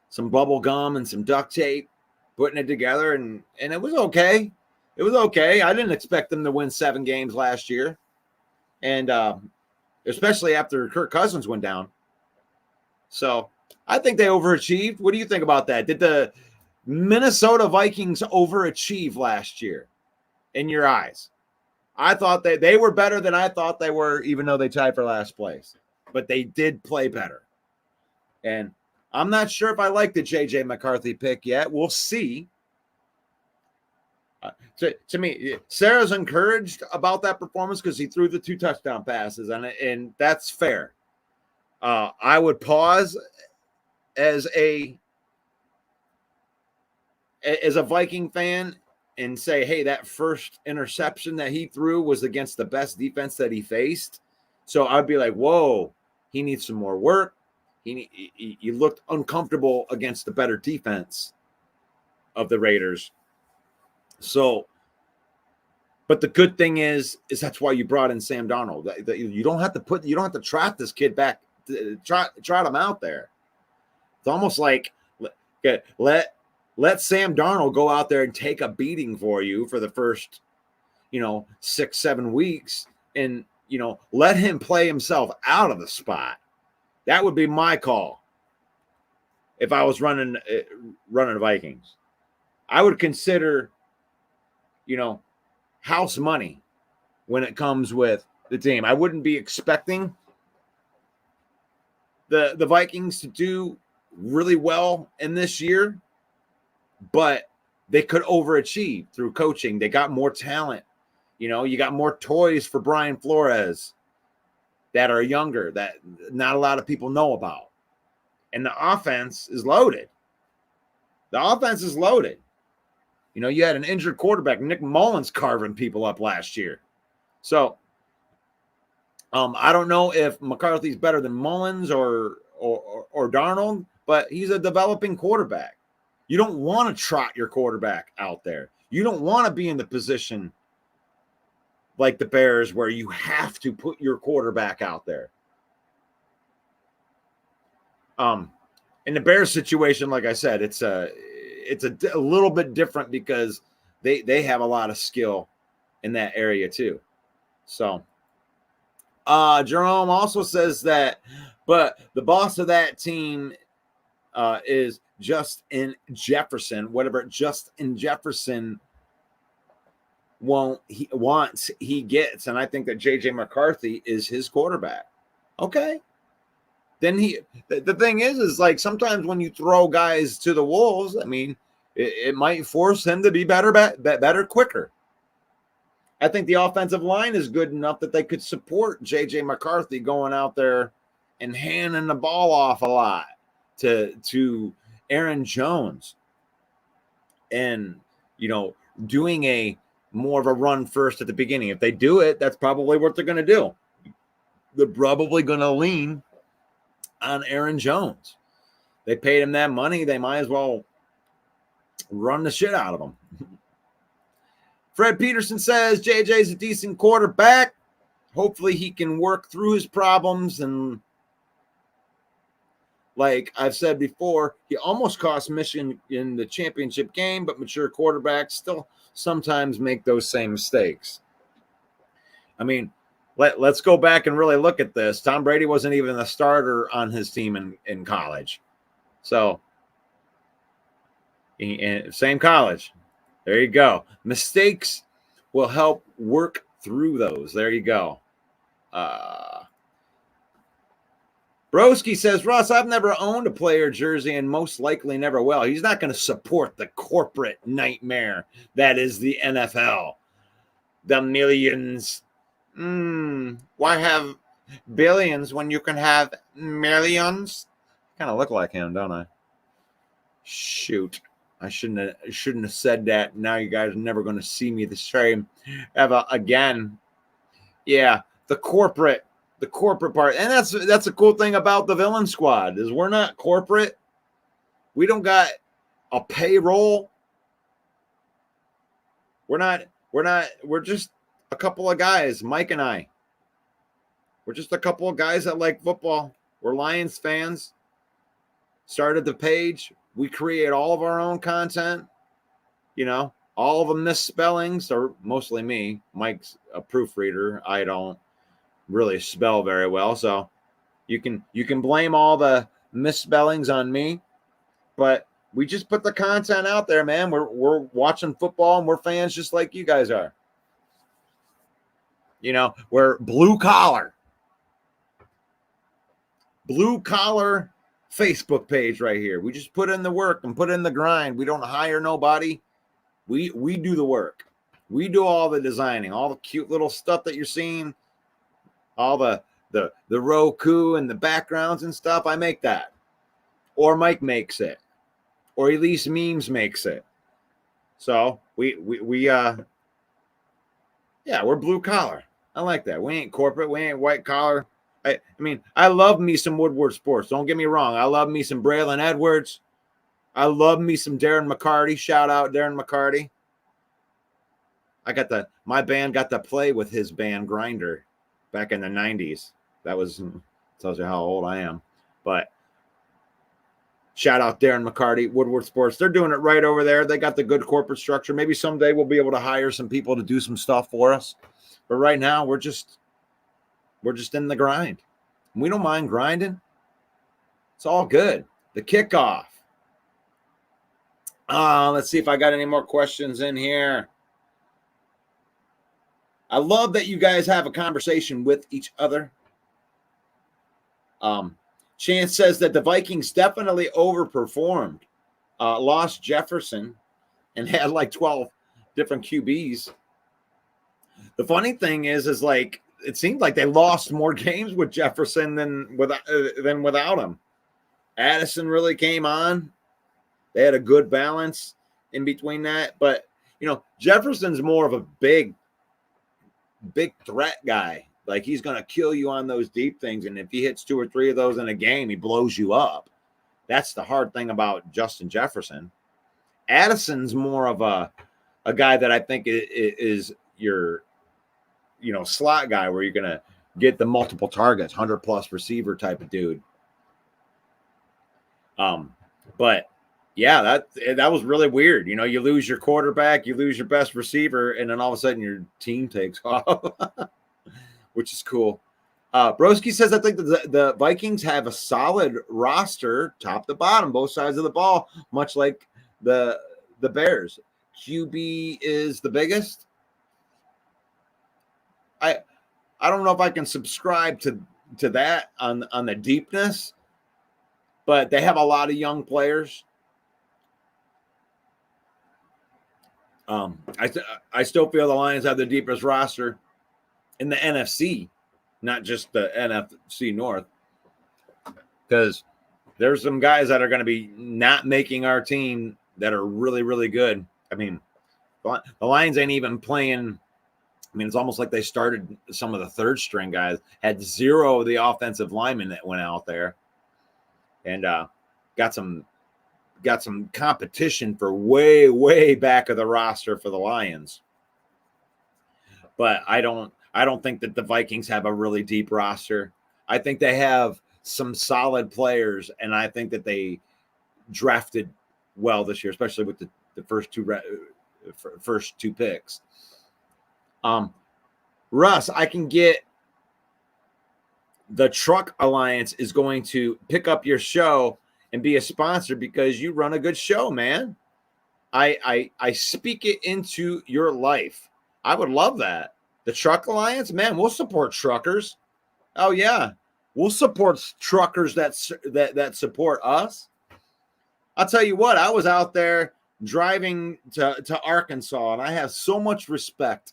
some bubble gum and some duct tape, putting it together, and it was okay. It was okay. I didn't expect them to win 7 games last year, and especially after Kirk Cousins went down. So I think they overachieved. What do you think about that? Did the Minnesota Vikings overachieve last year in your eyes? I thought they were better than I thought they were, even though they tied for last place. But they did play better. And I'm not sure if I like the J.J. McCarthy pick yet. We'll see. To me, Sarah's encouraged about that performance because he threw the 2 touchdown passes, and that's fair. I would pause as a Viking fan and say, hey, that first interception that he threw was against the best defense that he faced. So I'd be like, whoa, he needs some more work. He looked uncomfortable against the better defense of the Raiders. So, but the good thing is that's why you brought in Sam Darnold. You don't have to trot this kid back, trot him out there. It's almost like let Sam Darnold go out there and take a beating for you for the first, 6-7 weeks, and let him play himself out of the spot. That would be my call if I was running the Vikings. I would consider, house money when it comes with the team. I wouldn't be expecting the Vikings to do really well in this year, but they could overachieve through coaching. They got more talent. You got more toys for Brian Flores that are younger, that not a lot of people know about. And the offense is loaded. You had an injured quarterback, Nick Mullins, carving people up last year. So I don't know if McCarthy's better than Mullins or Darnold, but he's a developing quarterback. You don't want to trot your quarterback out there. You don't want to be in the position like the Bears where you have to put your quarterback out there. In the Bears situation, like I said, it's a little bit different because they have a lot of skill in that area too. So Jerome also says that, but the boss of that team is Justin Jefferson. Whatever Justin Jefferson he gets, and I think that J.J. McCarthy is his quarterback. Okay. Then the thing is like sometimes when you throw guys to the wolves, I mean, it might force him to be better quicker. I think the offensive line is good enough that they could support J.J. McCarthy going out there and handing the ball off a lot to Aaron Jones and, doing a more of a run first at the beginning. If they do it, that's probably what they're going to do. They're probably going to lean on Aaron Jones. They paid him that money. They might as well run the shit out of him. Fred Peterson says JJ's a decent quarterback. Hopefully he can work through his problems. And like I've said before, he almost cost Michigan in the championship game, but mature quarterbacks still sometimes make those same mistakes. I mean, let's go back and really look at this. Tom Brady wasn't even a starter on his team in college. So, same college. There you go. Mistakes will help work through those. There you go. Broski says, Ross, I've never owned a player jersey and most likely never will. He's not going to support the corporate nightmare that is the NFL. The millions. Why have billions when you can have millions? Kind of look like him, don't I? Shoot. I shouldn't have said that. Now you guys are never going to see me the same ever again. Yeah, the corporate part. And that's a cool thing about the Villain Squad is we're not corporate. We don't got a payroll. We're just a couple of guys, Mike and I. We're just a couple of guys that like football We're Lions fans. Started the page. We create all of our own content. You know, all of the misspellings are mostly me. Mike's a proofreader. I don't really spell very well, so you can blame all the misspellings on me. But we just put the content out there, man. We're watching football and we're fans just like you guys are. You know, we're blue collar Facebook page right here. We just put in the work and put in the grind. We don't hire nobody. We do the work. We do all the designing, all the cute little stuff that you're seeing, all the Roku and the backgrounds and stuff. I make that, or Mike makes it, or Elise Memes makes it. So we're blue collar. I like that. We ain't corporate. We ain't white collar. I mean, I love me some Woodward Sports. Don't get me wrong. I love me some Braylon Edwards. I love me some Darren McCarty. Shout out Darren McCarty. My band got to play with his band Grinder back in the 90s. That tells you how old I am. But shout out Darren McCarty, Woodward Sports. They're doing it right over there. They got the good corporate structure. Maybe someday we'll be able to hire some people to do some stuff for us. But right now we're just in the grind. We don't mind grinding. It's all good. The kickoff. Let's see if I got any more questions in here. I love that you guys have a conversation with each other. Chance says that the Vikings definitely overperformed. Lost Jefferson and had like 12 different QBs. The funny thing is like it seemed like they lost more games with Jefferson than without him. Addison really came on. They had a good balance in between that. But, you know, Jefferson's more of a big threat guy. Like, he's going to kill you on those deep things. And if he hits 2 or 3 of those in a game, he blows you up. That's the hard thing about Justin Jefferson. Addison's more of a guy that I think is your, you know, slot guy where you're going to get the multiple targets, 100-plus receiver type of dude. But yeah, that was really weird. You know, you lose your quarterback, you lose your best receiver, and then all of a sudden your team takes off, which is cool. Broski says, I think the Vikings have a solid roster, top to bottom, both sides of the ball, much like the Bears. QB is the biggest. I don't know if I can subscribe to that on the deepness, but they have a lot of young players. I still feel the Lions have the deepest roster in the NFC, not just the NFC North, because there's some guys that are going to be not making our team that are really, really good. I mean, the Lions ain't even playing. I mean, it's almost like they started some of the third string guys, had 0 of the offensive linemen that went out there, and got some competition for way back of the roster for the Lions. But I don't think that the Vikings have a really deep roster. I think they have some solid players, and I think that they drafted well this year, especially with the first two picks. Russ, I can get the Truck Alliance is going to pick up your show and be a sponsor because you run a good show, man. I speak it into your life. I would love that. The Truck Alliance, man, we'll support truckers. Oh yeah, we'll support truckers that support us. I'll tell you what, I was out there driving to Arkansas, and I have so much respect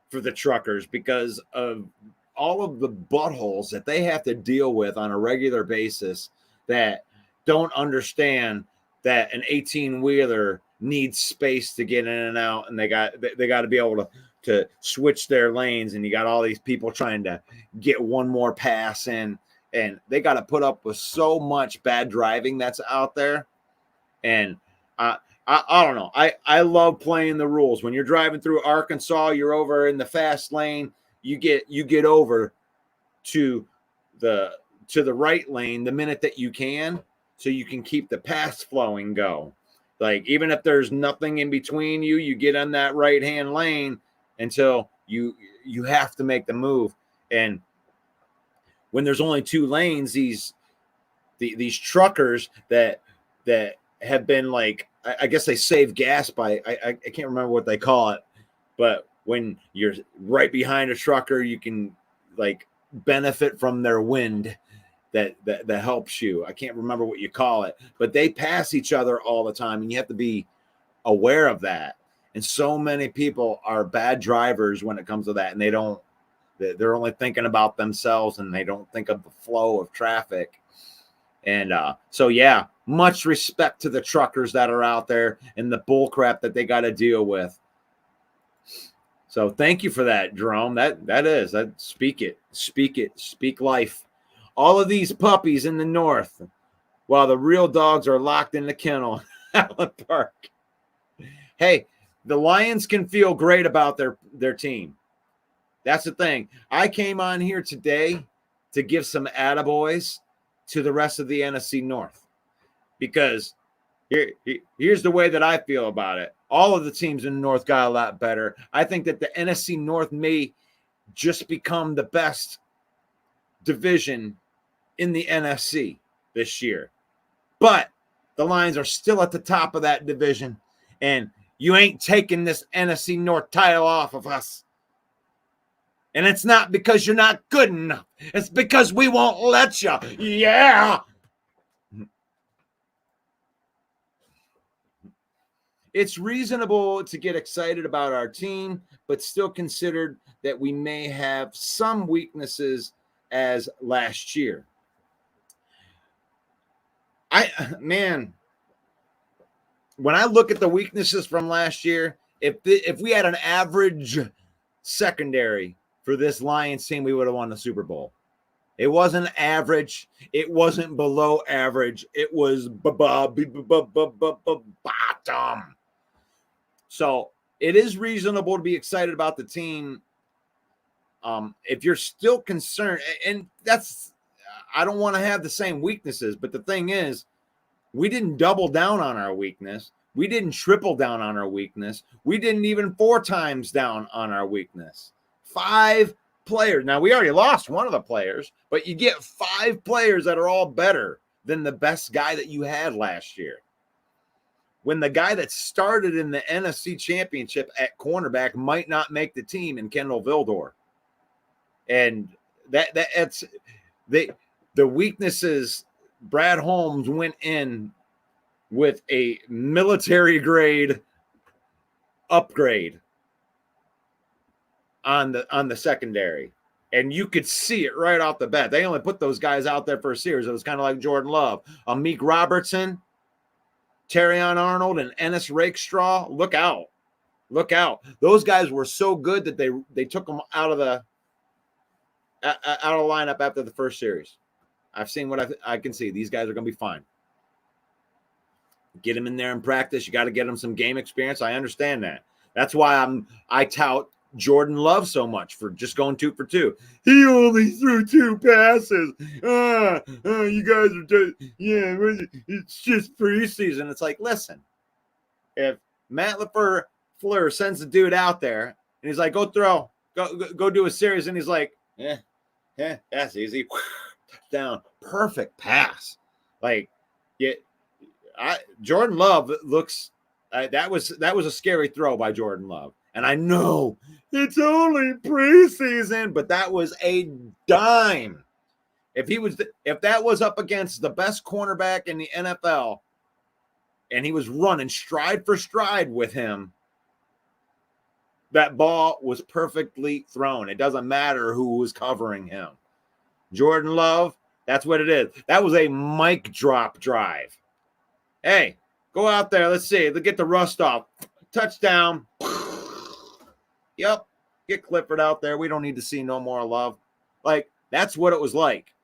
for the truckers because of all of the buttholes that they have to deal with on a regular basis that don't understand that an 18-wheeler needs space to get in and out, and they got to be able to switch their lanes, and you got all these people trying to get one more pass in, and they got to put up with so much bad driving that's out there. And I don't know. I love playing the rules. When you're driving through Arkansas, you're over in the fast lane. You get over to to the right lane the minute that you can, so you can keep the pass flowing go. Like, even if there's nothing in between you, you get on that right-hand lane until you have to make the move. And when there's only 2 lanes, these truckers that have been like, I guess they save gas by, I can't remember what they call it, but when you're right behind a trucker, you can like benefit from their wind that helps you. I can't remember what you call it, but they pass each other all the time, and you have to be aware of that. And so many people are bad drivers when it comes to that, and they're only thinking about themselves, and they don't think of the flow of traffic. And so, yeah, much respect to the truckers that are out there and the bull crap that they got to deal with. So thank you for that, Jerome. Speak life. All of these puppies in the north, while the real dogs are locked in the kennel at Allen Park. Hey, the Lions can feel great about their team. That's the thing. I came on here today to give some attaboys to the rest of the NFC North, because here's the way that I feel about it. All of the teams in the North got a lot better. I think that the NFC North may just become the best division in the NFC this year. But the Lions are still at the top of that division, and you ain't taking this NFC North title off of us. And it's not because you're not good enough. It's because we won't let you. Yeah. It's reasonable to get excited about our team, but still considered that we may have some weaknesses as last year. When I look at the weaknesses from last year, if we had an average secondary for this Lions team, we would have won the Super Bowl. It wasn't average. It wasn't below average. It was bottom. So it is reasonable to be excited about the team. If you're still concerned, and I don't want to have the same weaknesses, but the thing is, we didn't double down on our weakness. We didn't triple down on our weakness. We didn't even 4 times down on our weakness. 5 players. Now, we already lost one of the players, but you get 5 players that are all better than the best guy that you had last year. When the guy that started in the NFC Championship at cornerback might not make the team in Kendall Vildor. And that's the weaknesses. Brad Holmes went in with a military grade upgrade on the secondary, and you could see it right off the bat. They only put those guys out there for a series. It was kind of like Jordan Love, Amik Robertson, Terrion Arnold, and Ennis Rakestraw. Look out. Those guys were so good that they took them out of the lineup after the first series. I've seen what I can see. These guys are going to be fine. Get them in there in practice. You got to get them some game experience. I understand that. That's why I tout Jordan Love so much for just going 2 for 2. He only threw 2 passes. You guys are just, it's just preseason. It's like, listen, if Matt LaFleur sends the dude out there and he's like, go do a series, and he's like, that's easy. Down, perfect pass. Like, Jordan Love looks. That was a scary throw by Jordan Love, and I know it's only preseason, but that was a dime. If that was up against the best cornerback in the NFL, and he was running stride for stride with him, that ball was perfectly thrown. It doesn't matter who was covering him. Jordan Love, that's what it is. That was a mic drop drive. Hey, go out there. Let's see. Let's get the rust off. Touchdown. Yep. Get Clifford out there. We don't need to see no more Love. Like, that's what it was like.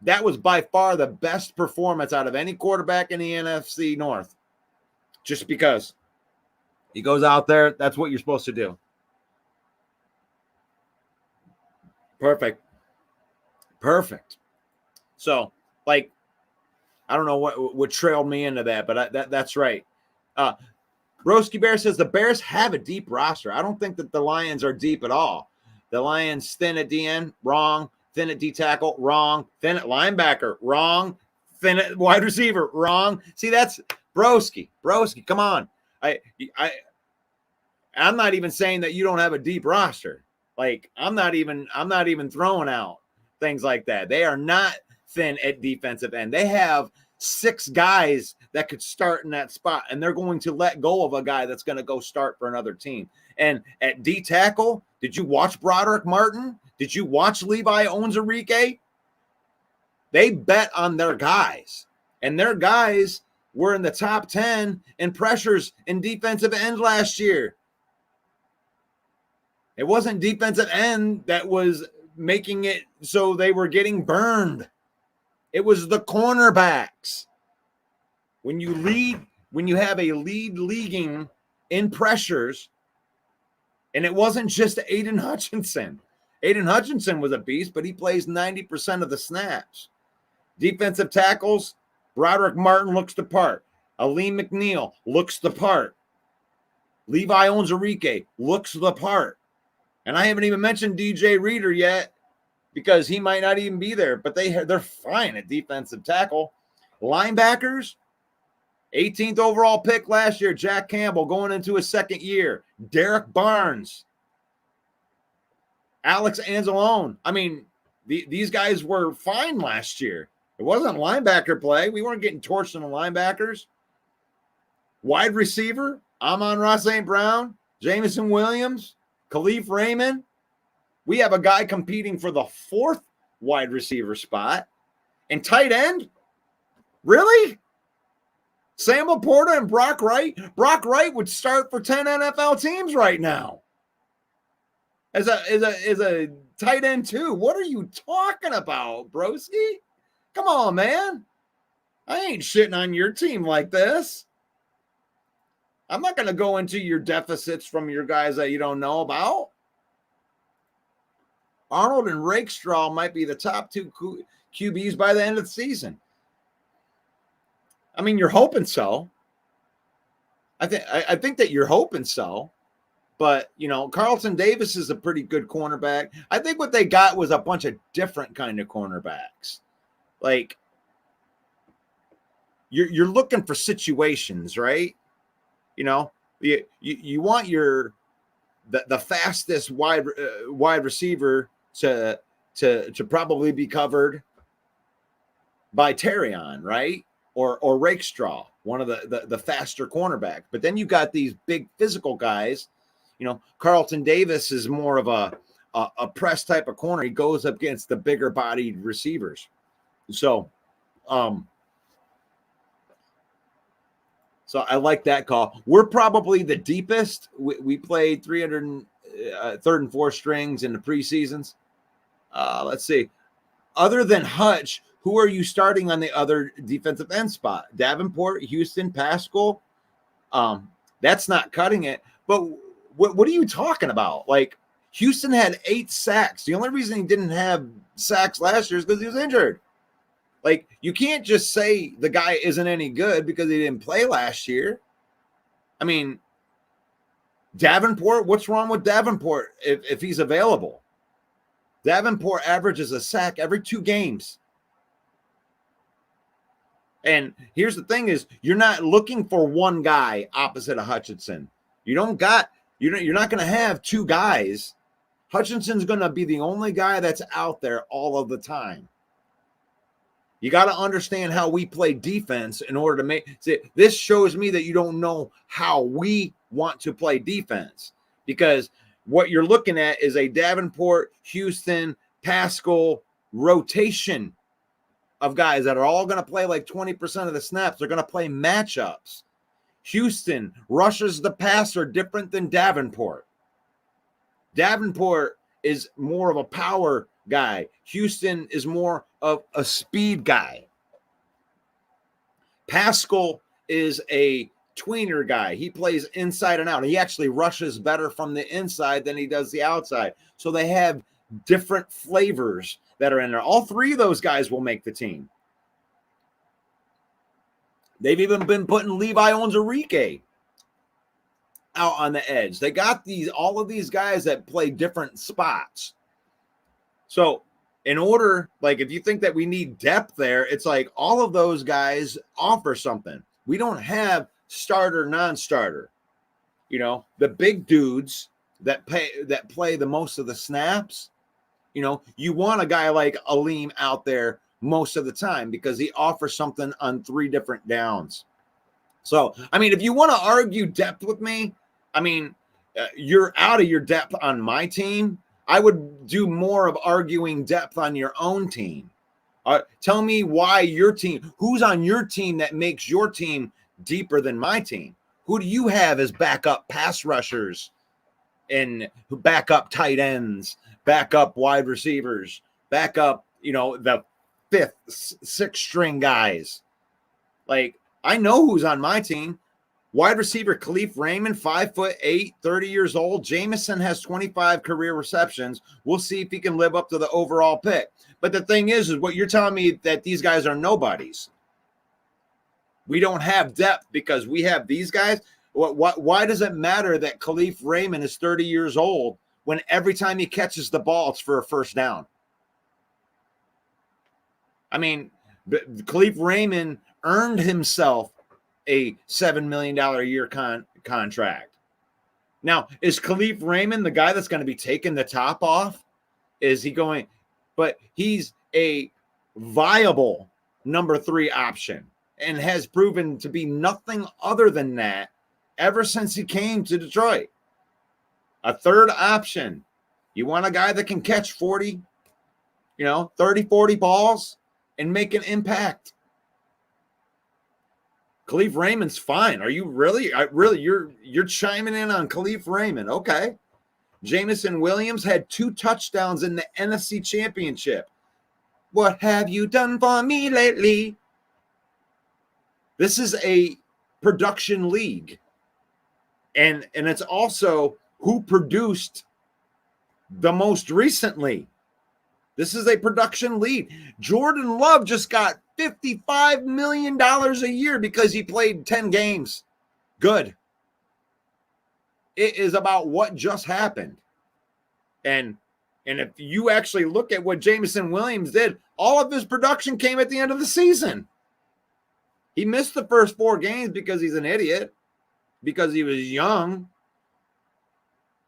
That was by far the best performance out of any quarterback in the NFC North. Just because he goes out there, that's what you're supposed to do. Perfect. Perfect. So, like, I don't know what trailed me into that, but that's right. Broski Bear says the Bears have a deep roster. I don't think that the Lions are deep at all. The Lions thin at DN, wrong. Thin at D tackle, wrong. Thin at linebacker, wrong. Thin at wide receiver, wrong. See, that's Broski. Come on. I'm not even saying that you don't have a deep roster. Like, I'm not even throwing out things like that. They are not thin at defensive end. They have 6 guys that could start in that spot, and they're going to let go of a guy that's going to go start for another team. And at D tackle, did you watch Broderick Martin? Did you watch Levi Onwuzurike? They bet on their guys, and their guys were in the top 10 in pressures in defensive end last year. It wasn't defensive end that was making it so they were getting burned. It was the cornerbacks. When you have a lead leaguing in pressures, and it wasn't just Aiden Hutchinson. Aiden Hutchinson was a beast, but he plays 90% of the snaps. Defensive tackles, Broderick Martin looks the part. Aleem McNeil looks the part. Levi Onwuzurike looks the part. And I haven't even mentioned DJ Reader yet because he might not even be there, but they're fine at defensive tackle. Linebackers, 18th overall pick last year, Jack Campbell going into his second year. Derek Barnes, Alex Anzalone. I mean, these guys were fine last year. It wasn't linebacker play. We weren't getting torched in the linebackers. Wide receiver, Amon-Ra St. Brown, Jameson Williams, Khalif Raymond. We have a guy competing for the 4th wide receiver spot. And tight end? Really? Sam Laporta and Brock Wright? Brock Wright would start for 10 NFL teams right now. As a tight end too. What are you talking about, broski? Come on, man. I ain't shitting on your team like this. I'm not going to go into your deficits from your guys that you don't know about. Arnold and Rakestraw might be the top 2 QBs by the end of the season. I mean, you're hoping so. I think that you're hoping so. But, you know, Carlton Davis is a pretty good cornerback. I think what they got was a bunch of different kind of cornerbacks. Like, you're looking for situations, right? You know, you want the fastest wide receiver to probably be covered by Terrion, right? Or Rakestraw, one of the faster cornerbacks. But then you got these big physical guys. You know, Carlton Davis is more of a press type of corner. He goes up against the bigger bodied receivers. So I like that call. We're probably the deepest. We played 300 third and fourth strings in the preseasons. Let's see. Other than Hutch, who are you starting on the other defensive end spot? Davenport, Houston, Pascal. That's not cutting it. But what are you talking about? Like, Houston had 8 sacks. The only reason he didn't have sacks last year is because he was injured. Like, you can't just say the guy isn't any good because he didn't play last year. I mean, Davenport, what's wrong with Davenport if he's available? Davenport averages a sack every 2 games. And here's the thing is, you're not looking for one guy opposite of Hutchinson. You're not going to have 2 guys. Hutchinson's going to be the only guy that's out there all of the time. You got to understand how we play defense in order to this shows me that you don't know how we want to play defense, because what you're looking at is a Davenport, Houston, Pascal rotation of guys that are all going to play like 20% of the snaps. They're going to play matchups. Houston rushes the passer different than Davenport. Davenport is more of a power guy. Houston is more of a speed guy. Pascal is a tweener guy. He plays inside and out. He actually rushes better from the inside than he does the outside. So they have different flavors that are in there. All three of those guys will make the team. They've even been putting Levi Onwuzurike out on the edge. They got all of these guys that play different spots. So in order, like if you think that we need depth there, it's like all of those guys offer something. We don't have starter, non-starter. You know, the big dudes that play the most of the snaps, you know, you want a guy like Aleem out there most of the time because he offers something on 3 different downs. So, I mean, if you want to argue depth with me, I mean, you're out of your depth on my team. I would do more of arguing depth on your own team. Tell me why your team, who's on your team that makes your team deeper than my team? Who do you have as backup pass rushers and backup tight ends, backup wide receivers, backup, you know, the 5th, 6th string guys? Like, I know who's on my team. Wide receiver Khalif Raymond, 5'8", 30 years old. Jameson has 25 career receptions. We'll see if he can live up to the overall pick. But the thing is what you're telling me that these guys are nobodies. We don't have depth because we have these guys. Why does it matter that Khalif Raymond is 30 years old when every time he catches the ball, it's for a first down? I mean, Khalif Raymond earned himself a $7 million a year contract. Now, is Khalif Raymond the guy that's going to be taking the top off? Is he going? But he's a viable number 3 option and has proven to be nothing other than that ever since he came to Detroit. A third option. You want a guy that can catch 40, 30, 40 balls and make an impact. Khalif Raymond's fine. Are you really? You're chiming in on Khalif Raymond. Okay. Jameson Williams had 2 touchdowns in the NFC Championship. What have you done for me lately? This is a production league. And it's also who produced the most recently. This is a production league. Jordan Love just got $55 million a year because he played 10 games. Good. It is about what just happened. And if you actually look at what Jameson Williams did, all of his production came at the end of the season. He missed the first 4 games because he's an idiot, because he was young,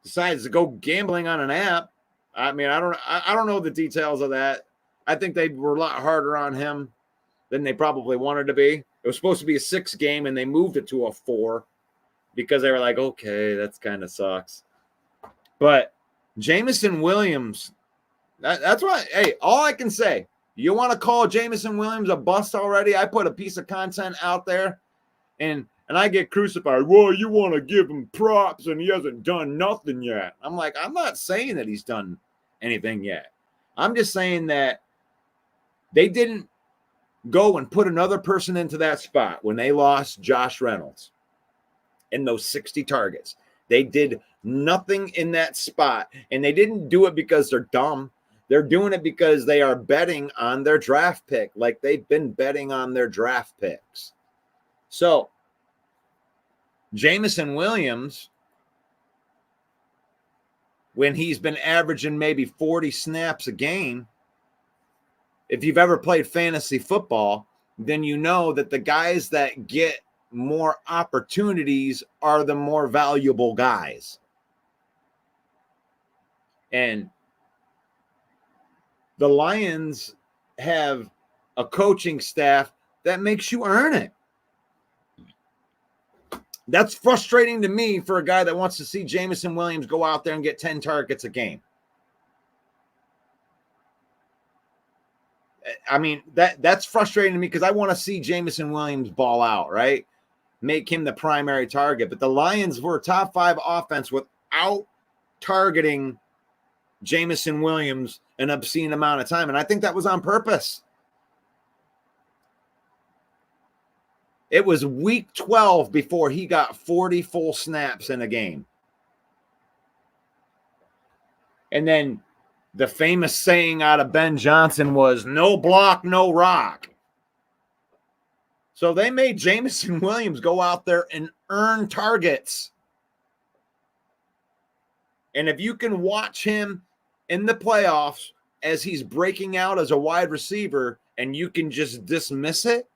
decides to go gambling on an app. I mean, I don't know the details of that. I think they were a lot harder on him than they probably wanted to be. It was supposed to be a 6 game, and they moved it to a 4 because they were like, okay, that's kind of sucks. But Jameson Williams, that's why, hey, all I can say, you want to call Jameson Williams a bust already? I put a piece of content out there, and I get crucified. Well, you want to give him props, and he hasn't done nothing yet. I'm like, I'm not saying that he's done anything yet. I'm just saying that they didn't go and put another person into that spot when they lost Josh Reynolds in those 60 targets. They did nothing in that spot, and they didn't do it because they're dumb. They're doing it because they are betting on their draft pick, like they've been betting on their draft picks. So Jameson Williams, when he's been averaging maybe 40 snaps a game, if you've ever played fantasy football, then you know that the guys that get more opportunities are the more valuable guys. And the Lions have a coaching staff that makes you earn it. That's frustrating to me for a guy that wants to see Jameson Williams go out there and get 10 targets a game. I mean, that's frustrating to me because I want to see Jameson Williams ball out, right? Make him the primary target. But the Lions were a top 5 offense without targeting Jameson Williams an obscene amount of time. And I think that was on purpose. It was week 12 before he got 40 full snaps in a game. And then the famous saying out of Ben Johnson was no block, no rock. So they made Jameson Williams go out there and earn targets. And if you can watch him in the playoffs as he's breaking out as a wide receiver and you can just dismiss it,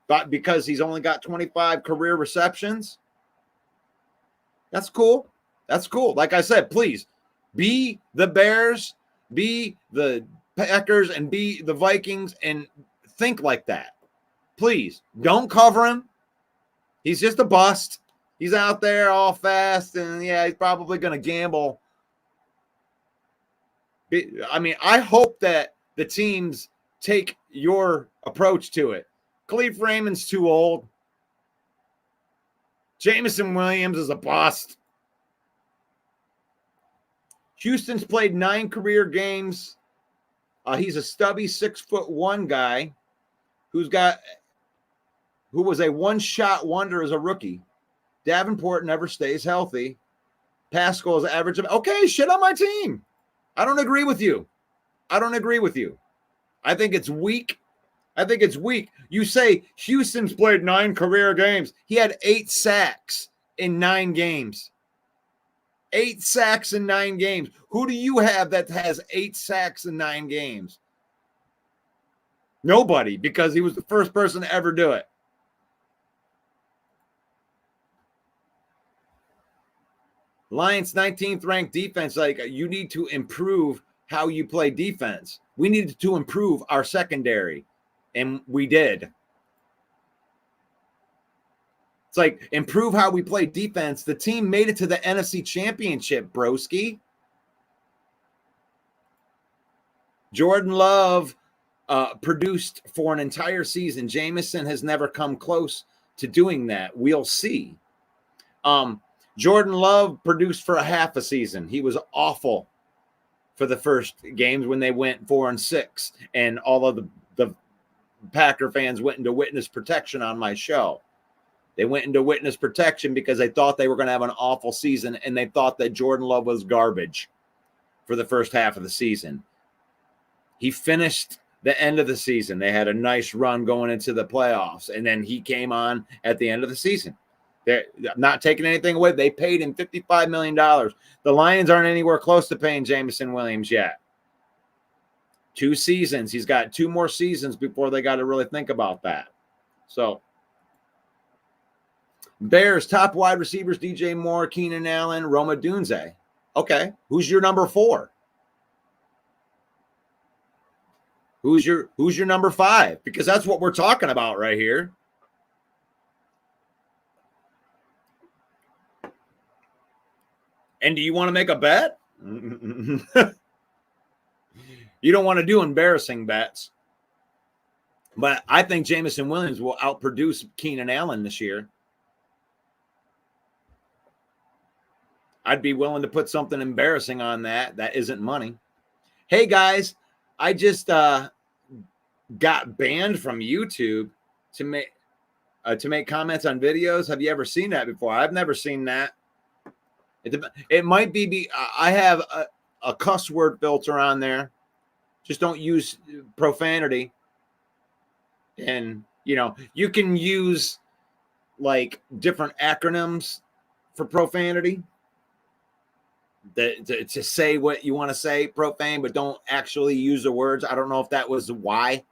but because he's only got 25 career receptions, that's cool. That's cool. Like I said, please be the Bears, be the Packers, and be the Vikings and think like that. Please don't cover him. He's just a bust. He's out there all fast, and yeah, he's probably going to gamble. I mean, I hope that the teams take your approach to it. Khalif Raymond's too old. Jameson Williams is a bust. Houston's played 9 career games. He's a stubby 6'1" guy who was a one-shot wonder as a rookie. Davenport never stays healthy. Pascal is average of okay, shit on my team. I don't agree with you. I think it's weak. You say Houston's played 9 career games. He had 8 sacks in 9 games. 8 sacks in 9 games. Who do you have that has 8 sacks in 9 games? Nobody, because he was the first person to ever do it. Lions 19th ranked defense. Like, you need to improve how you play defense. We needed to improve our secondary, and we did. It's like, improve how we play defense. The team made it to the NFC Championship, broski. Jordan Love produced for an entire season. Jameson has never come close to doing that. We'll see. Jordan Love produced for a half a season. He was awful for the first games when they went 4-6, and all of the Packer fans went into witness protection on my show. They went into witness protection because they thought they were going to have an awful season, and they thought that Jordan Love was garbage for the first half of the season. He finished the end of the season. They had a nice run going into the playoffs, and then he came on at the end of the season. They're not taking anything away. They paid him $55 million. The Lions aren't anywhere close to paying Jameson Williams yet. 2 seasons. He's got 2 more seasons before they got to really think about that. So, Bears top wide receivers: DJ Moore, Keenan Allen, Roma Dunze. Okay, who's your number 4? Who's your number 5? Because that's what we're talking about right here. And do you want to make a bet? You don't want to do embarrassing bets. But I think Jameson Williams will outproduce Keenan Allen this year. I'd be willing to put something embarrassing on that. That isn't money. Hey, guys, I just got banned from YouTube to make comments on videos. Have you ever seen that before? I've never seen that. It might be I have a cuss word filter on there. Just don't use profanity. And, you can use like different acronyms for profanity to say what you want to say, profane, but don't actually use the words. I don't know if that was why.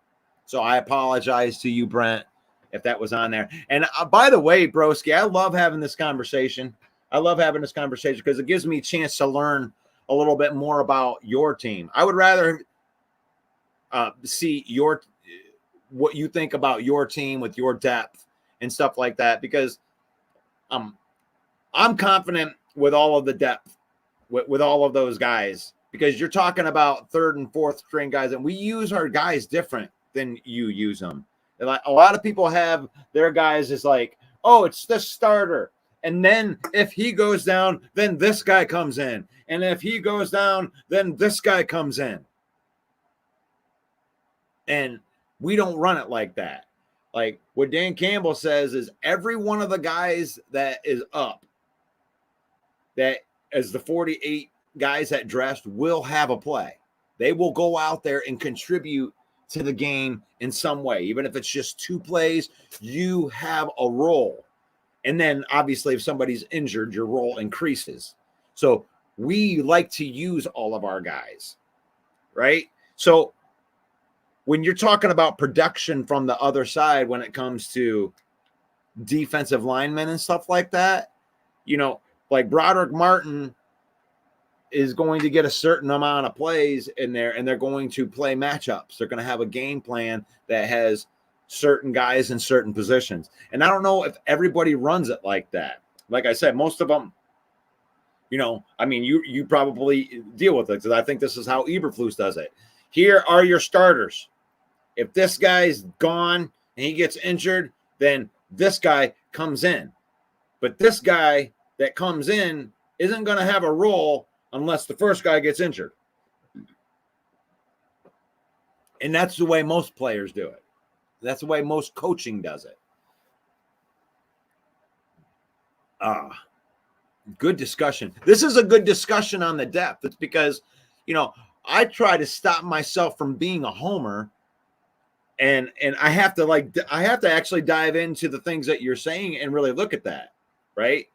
So I apologize to you, Brent, if that was on there. And by the way, broski, I love having this conversation. Because it gives me a chance to learn a little bit more about your team. I would rather see what you think about your team with your depth and stuff like that, because I'm confident with all of the depth, with all of those guys, because you're talking about 3rd and 4th string guys, and we use our guys different than you use them. And like, a lot of people have their guys as like, oh, it's the starter. And then if he goes down, then this guy comes in. And if he goes down, then this guy comes in. And we don't run it like that. Like what Dan Campbell says is every one of the guys that is up, that as the 48 guys that dressed, will have a play. They will go out there and contribute to the game in some way. Even if it's just 2 plays, you have a role. And then obviously if somebody's injured, your role increases. So we like to use all of our guys, right? So when you're talking about production from the other side, when it comes to defensive linemen and stuff like that, like Broderick Martin is going to get a certain amount of plays in there, and they're going to play matchups. They're going to have a game plan that has certain guys in certain positions. And I don't know if everybody runs it like that. Like I said, most of them, you probably deal with it, because I think this is how Eberflus does it. Here are your starters. If this guy's gone and he gets injured, then this guy comes in. But this guy that comes in isn't going to have a role unless the first guy gets injured. And that's the way most players do it. That's the way most coaching does it. Good discussion. This is a good discussion on the depth. It's because, I try to stop myself from being a homer, and I have to actually dive into the things that you're saying and really look at that, right?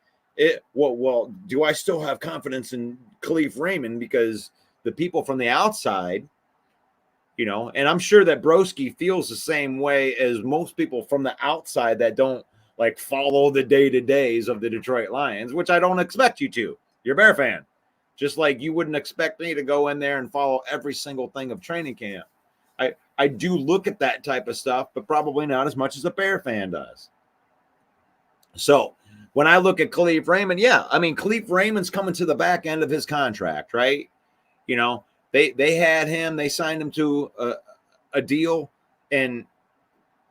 Well, do I still have confidence in Khalif Raymond? Because the people from the outside, and I'm sure that Broski feels the same way as most people from the outside that don't like follow the day-to-days of the Detroit Lions, which I don't expect you to. You're a Bear fan. Just like you wouldn't expect me to go in there and follow every single thing of training camp. I do look at that type of stuff, but probably not as much as a Bear fan does. So when I look at Khalif Raymond, Khalif Raymond's coming to the back end of his contract, right? They had him, they signed him to a deal, and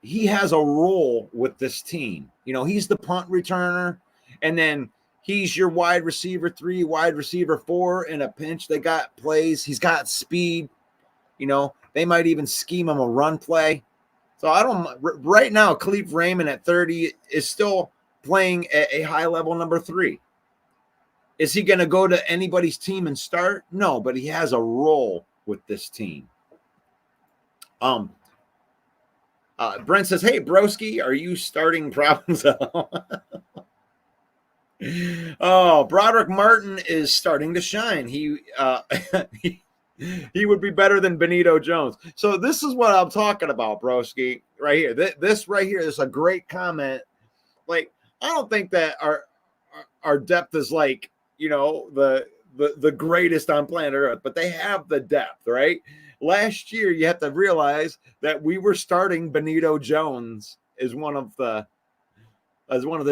he has a role with this team. He's the punt returner, and then he's your wide receiver 3, wide receiver 4 in a pinch. They got plays. He's got speed. They might even scheme him a run play. So right now, Khalif Raymond at 30 is still playing at a high level number 3. Is he going to go to anybody's team and start? No, but he has a role with this team. Brent says, "Hey, Broski, are you starting problems?" Oh, Broderick Martin is starting to shine. He would be better than Benito Jones. So this is what I'm talking about, Broski, right here. This right here is a great comment. Like, I don't think that our depth is like, the greatest on planet Earth, but they have the depth, right? Last year, you have to realize that we were starting Benito Jones as one of the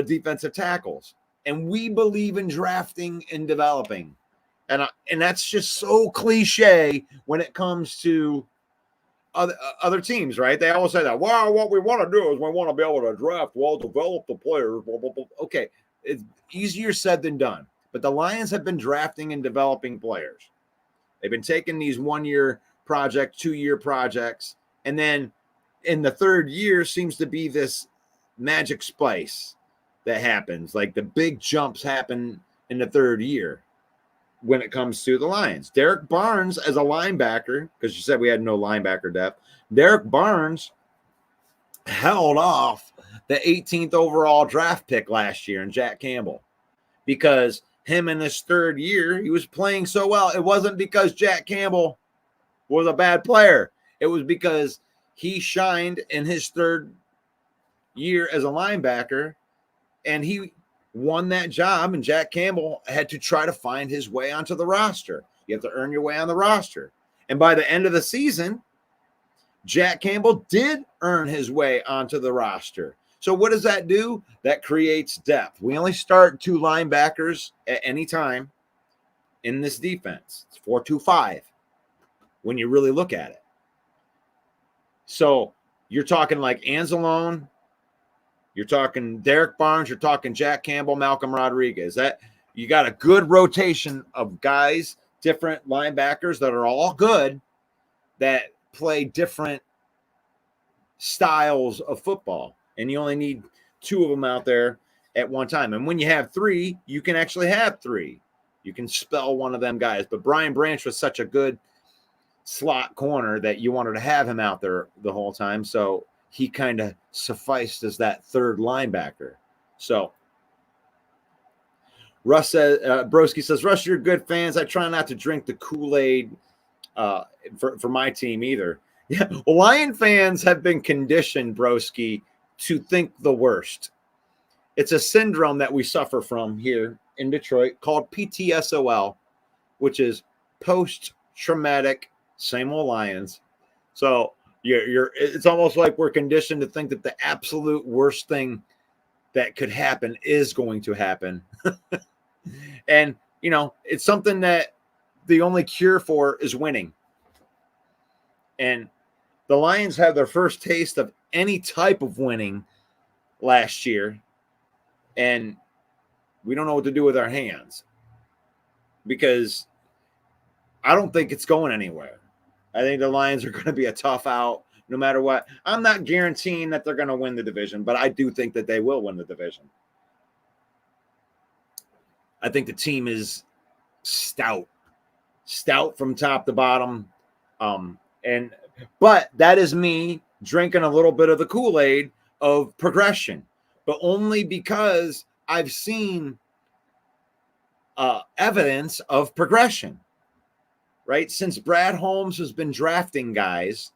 defensive tackles. And we believe in drafting and developing. And that's just so cliche when it comes to other teams, right? They always say that, well, what we want to do is we want to be able to draft, develop the players, blah, blah, blah. Okay, it's easier said than done. But the Lions have been drafting and developing players. They've been taking these 1-year projects, 2-year projects, and then in the 3rd year seems to be this magic spice that happens. Like the big jumps happen in the 3rd year when it comes to the Lions. Derek Barnes as a linebacker, because you said we had no linebacker depth. Derek Barnes held off the 18th overall draft pick last year in Jack Campbell, because him in his 3rd year, he was playing so well. It wasn't because Jack Campbell was a bad player. It was because he shined in his 3rd year as a linebacker, and he won that job, and Jack Campbell had to try to find his way onto the roster. You have to earn your way on the roster. And by the end of the season, Jack Campbell did earn his way onto the roster. So what does that do? That creates depth. We only start 2 linebackers at any time in this defense. It's 4-2-5 when you really look at it. So you're talking like Anzalone, you're talking Derek Barnes, you're talking Jack Campbell, Malcolm Rodriguez. That you got a good rotation of guys, different linebackers that are all good, that play different styles of football. And you only need 2 of them out there at one time. And when you have 3, you can actually have 3. You can spell one of them guys. But Brian Branch was such a good slot corner that you wanted to have him out there the whole time. So he kind of sufficed as that third linebacker. So Russ says, Broski says, Russ, you're good fans. I try not to drink the Kool-Aid for my team either. Yeah, Lion fans have been conditioned, Broski, to think the worst. It's a syndrome that we suffer from here in Detroit called PTSOL, which is post-traumatic, same old Lions. So it's almost like we're conditioned to think that the absolute worst thing that could happen is going to happen. And, it's something that the only cure for is winning. And the Lions had their first taste of any type of winning last year. And we don't know what to do with our hands because I don't think it's going anywhere. I think the Lions are going to be a tough out no matter what. I'm not guaranteeing that they're going to win the division, but I do think that they will win the division. I think the team is stout from top to bottom. But that is me drinking a little bit of the Kool-Aid of progression, but only because I've seen evidence of progression, right? Since Brad Holmes has been drafting guys,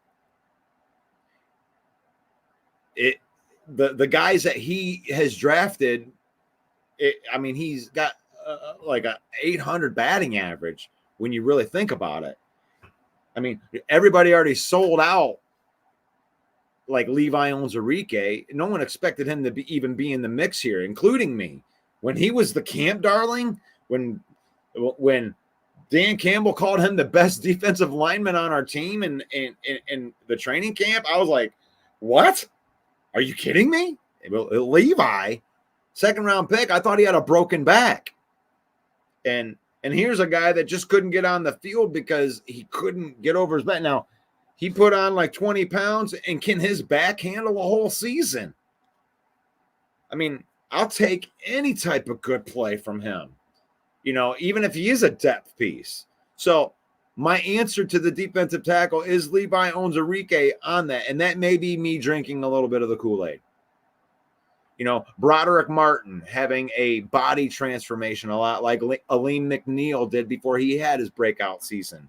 the guys that he has drafted, he's got like a 800 batting average when you really think about it. I mean, everybody already sold out like Levi Onwuzurike. No one expected him to even be in the mix here, including me. When he was the camp darling, when Dan Campbell called him the best defensive lineman on our team in the training camp, I was like, what? Are you kidding me? Levi, second round pick, I thought he had a broken back. And here's a guy that just couldn't get on the field because he couldn't get over his back. Now, he put on like 20 pounds, and can his back handle a whole season? I mean, I'll take any type of good play from him, even if he is a depth piece. So my answer to the defensive tackle is Levi Onwuzurike on that, and that may be me drinking a little bit of the Kool-Aid. Broderick Martin having a body transformation a lot like Aleem McNeil did before he had his breakout season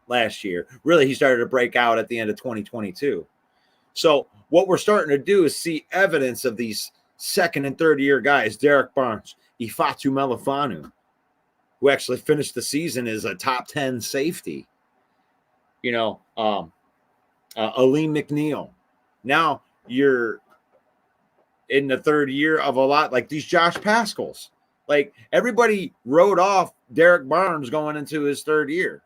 last year. Really, he started to break out at the end of 2022. So what we're starting to do is see evidence of these second and third year guys, Derek Barnes, Ifeatu Melifonwu, who actually finished the season as a top 10 safety. Aleem McNeil. Now you're in the third year of a lot like these Josh Pascals. Like everybody wrote off Derek Barnes going into his third year.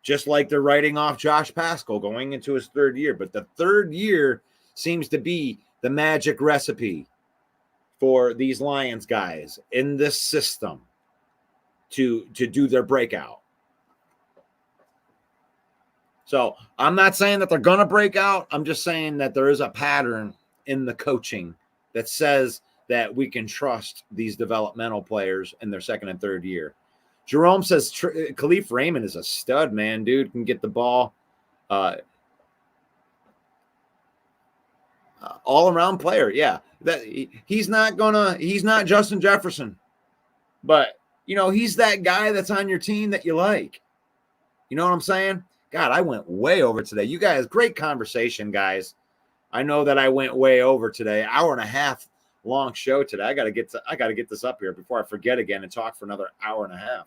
Just like they're writing off Josh Pascal going into his third year. But the third year seems to be the magic recipe for these Lions guys in this system to do their breakout. So I'm not saying that they're going to break out. I'm just saying that there is a pattern in the coaching that says that we can trust these developmental players in their second and third year. Jerome says Khalif Raymond is a stud, man. Dude can get the ball. All-around player, yeah. He's not Justin Jefferson, but he's that guy that's on your team that you like. You know what I'm saying? God, I went way over today. You guys, great conversation, guys. I know that I went way over today. Hour and a half long show today. I gotta get this up here before I forget again and talk for another hour and a half.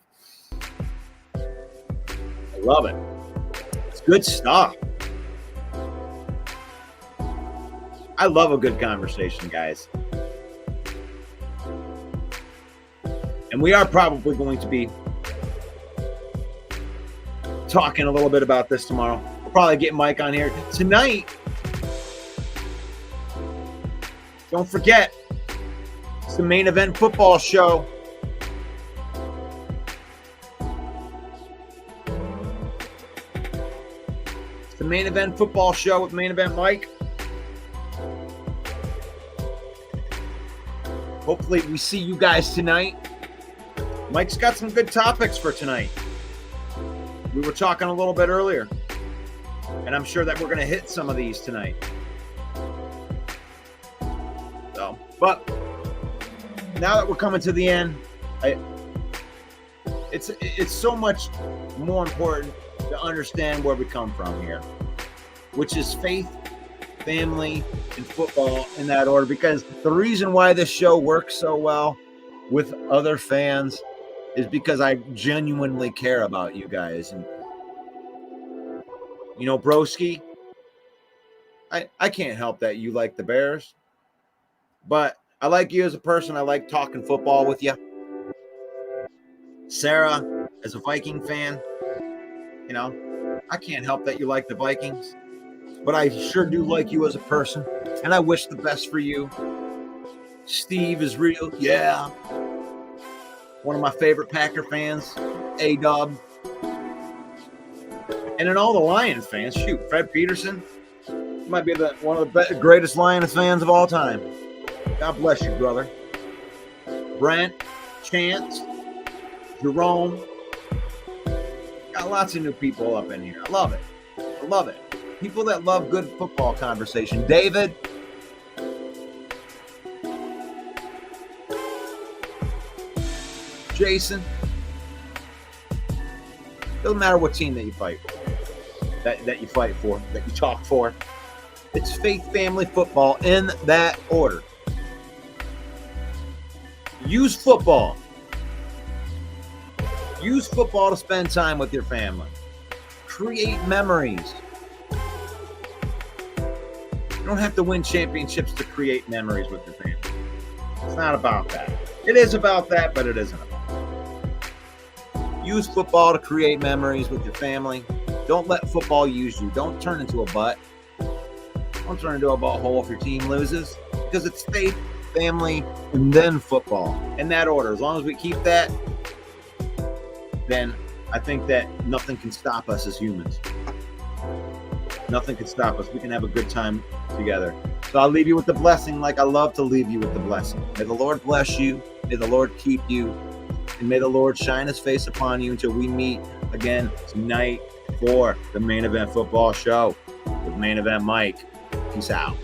I love it. It's good stuff. I love a good conversation, guys. And we are probably going to be talking a little bit about this tomorrow. We'll probably get Mike on here tonight. Don't forget, it's the Main Event Football Show. It's the Main Event Football Show with Main Event Mike. Hopefully we see you guys tonight. Mike's got some good topics for tonight. We were talking a little bit earlier, and I'm sure that we're going to hit some of these tonight. So, but now that we're coming to the end, it's so much more important to understand where we come from here, which is faith, family, and football in that order. Because the reason why this show works so well with other fans is because I genuinely care about you guys. And you know, broski, I can't help that you like the Bears, but I like you as a person. I like talking football with you. Sarah, as a Viking fan, you know, I can't help that you like the Vikings, but I sure do like you as a person, and I wish the best for you. Steve is real, yeah. One of my favorite Packer fans, A-Dub. And then all the Lions fans, shoot, Fred Peterson might be one of the greatest Lions fans of all time. God bless you, brother. Brent, Chance, Jerome. Got lots of new people up in here. I love it. I love it. People that love good football conversation. David. Jason. Doesn't matter what team that you fight for, that you fight for, that you talk for. It's faith, family, football in that order. Use football. Use football to spend time with your family. Create memories. You don't have to win championships to create memories with your family. It's not about that. It is about that, but it isn't about that. Use football to create memories with your family. Don't let football use you. Don't turn into a butt. Don't turn into a butthole if your team loses, because it's faith, family, and then football in that order. As long as we keep that, then I think that nothing can stop us as humans. Nothing can stop us. We can have a good time together. So I'll leave you with the blessing like I love to leave you with the blessing. May the Lord bless you. May the Lord keep you. And may the Lord shine his face upon you until we meet again tonight for the Main Event Football Show with Main Event Mike. Peace out.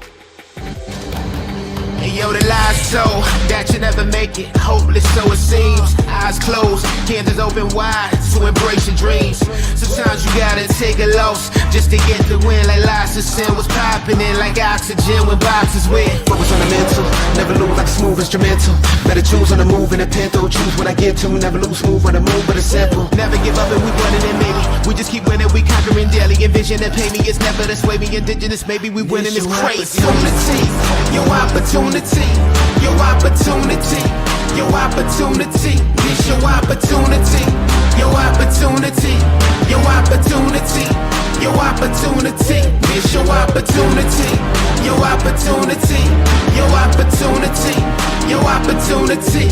Hey, yo, the lies so that you never make it. Hopeless, so it seems. Eyes closed, canvas open wide to embrace your dreams. Sometimes you gotta take a loss just to get the win. Like lies to sin was popping in like oxygen when boxes win. Focus on the mental, never lose like a smooth instrumental. Better choose on the move in a pinto. Choose what I get to, never lose smooth on the move, but it's simple. Never give up and we running it, maybe. We just keep winning, we conquering daily. Envision and pay me, it's never the sway me. Indigenous, maybe we winning is crazy. Your opportunity, your opportunity, your opportunity. This your opportunity, your opportunity, your opportunity, your opportunity. This your opportunity, your opportunity, your opportunity, your opportunity.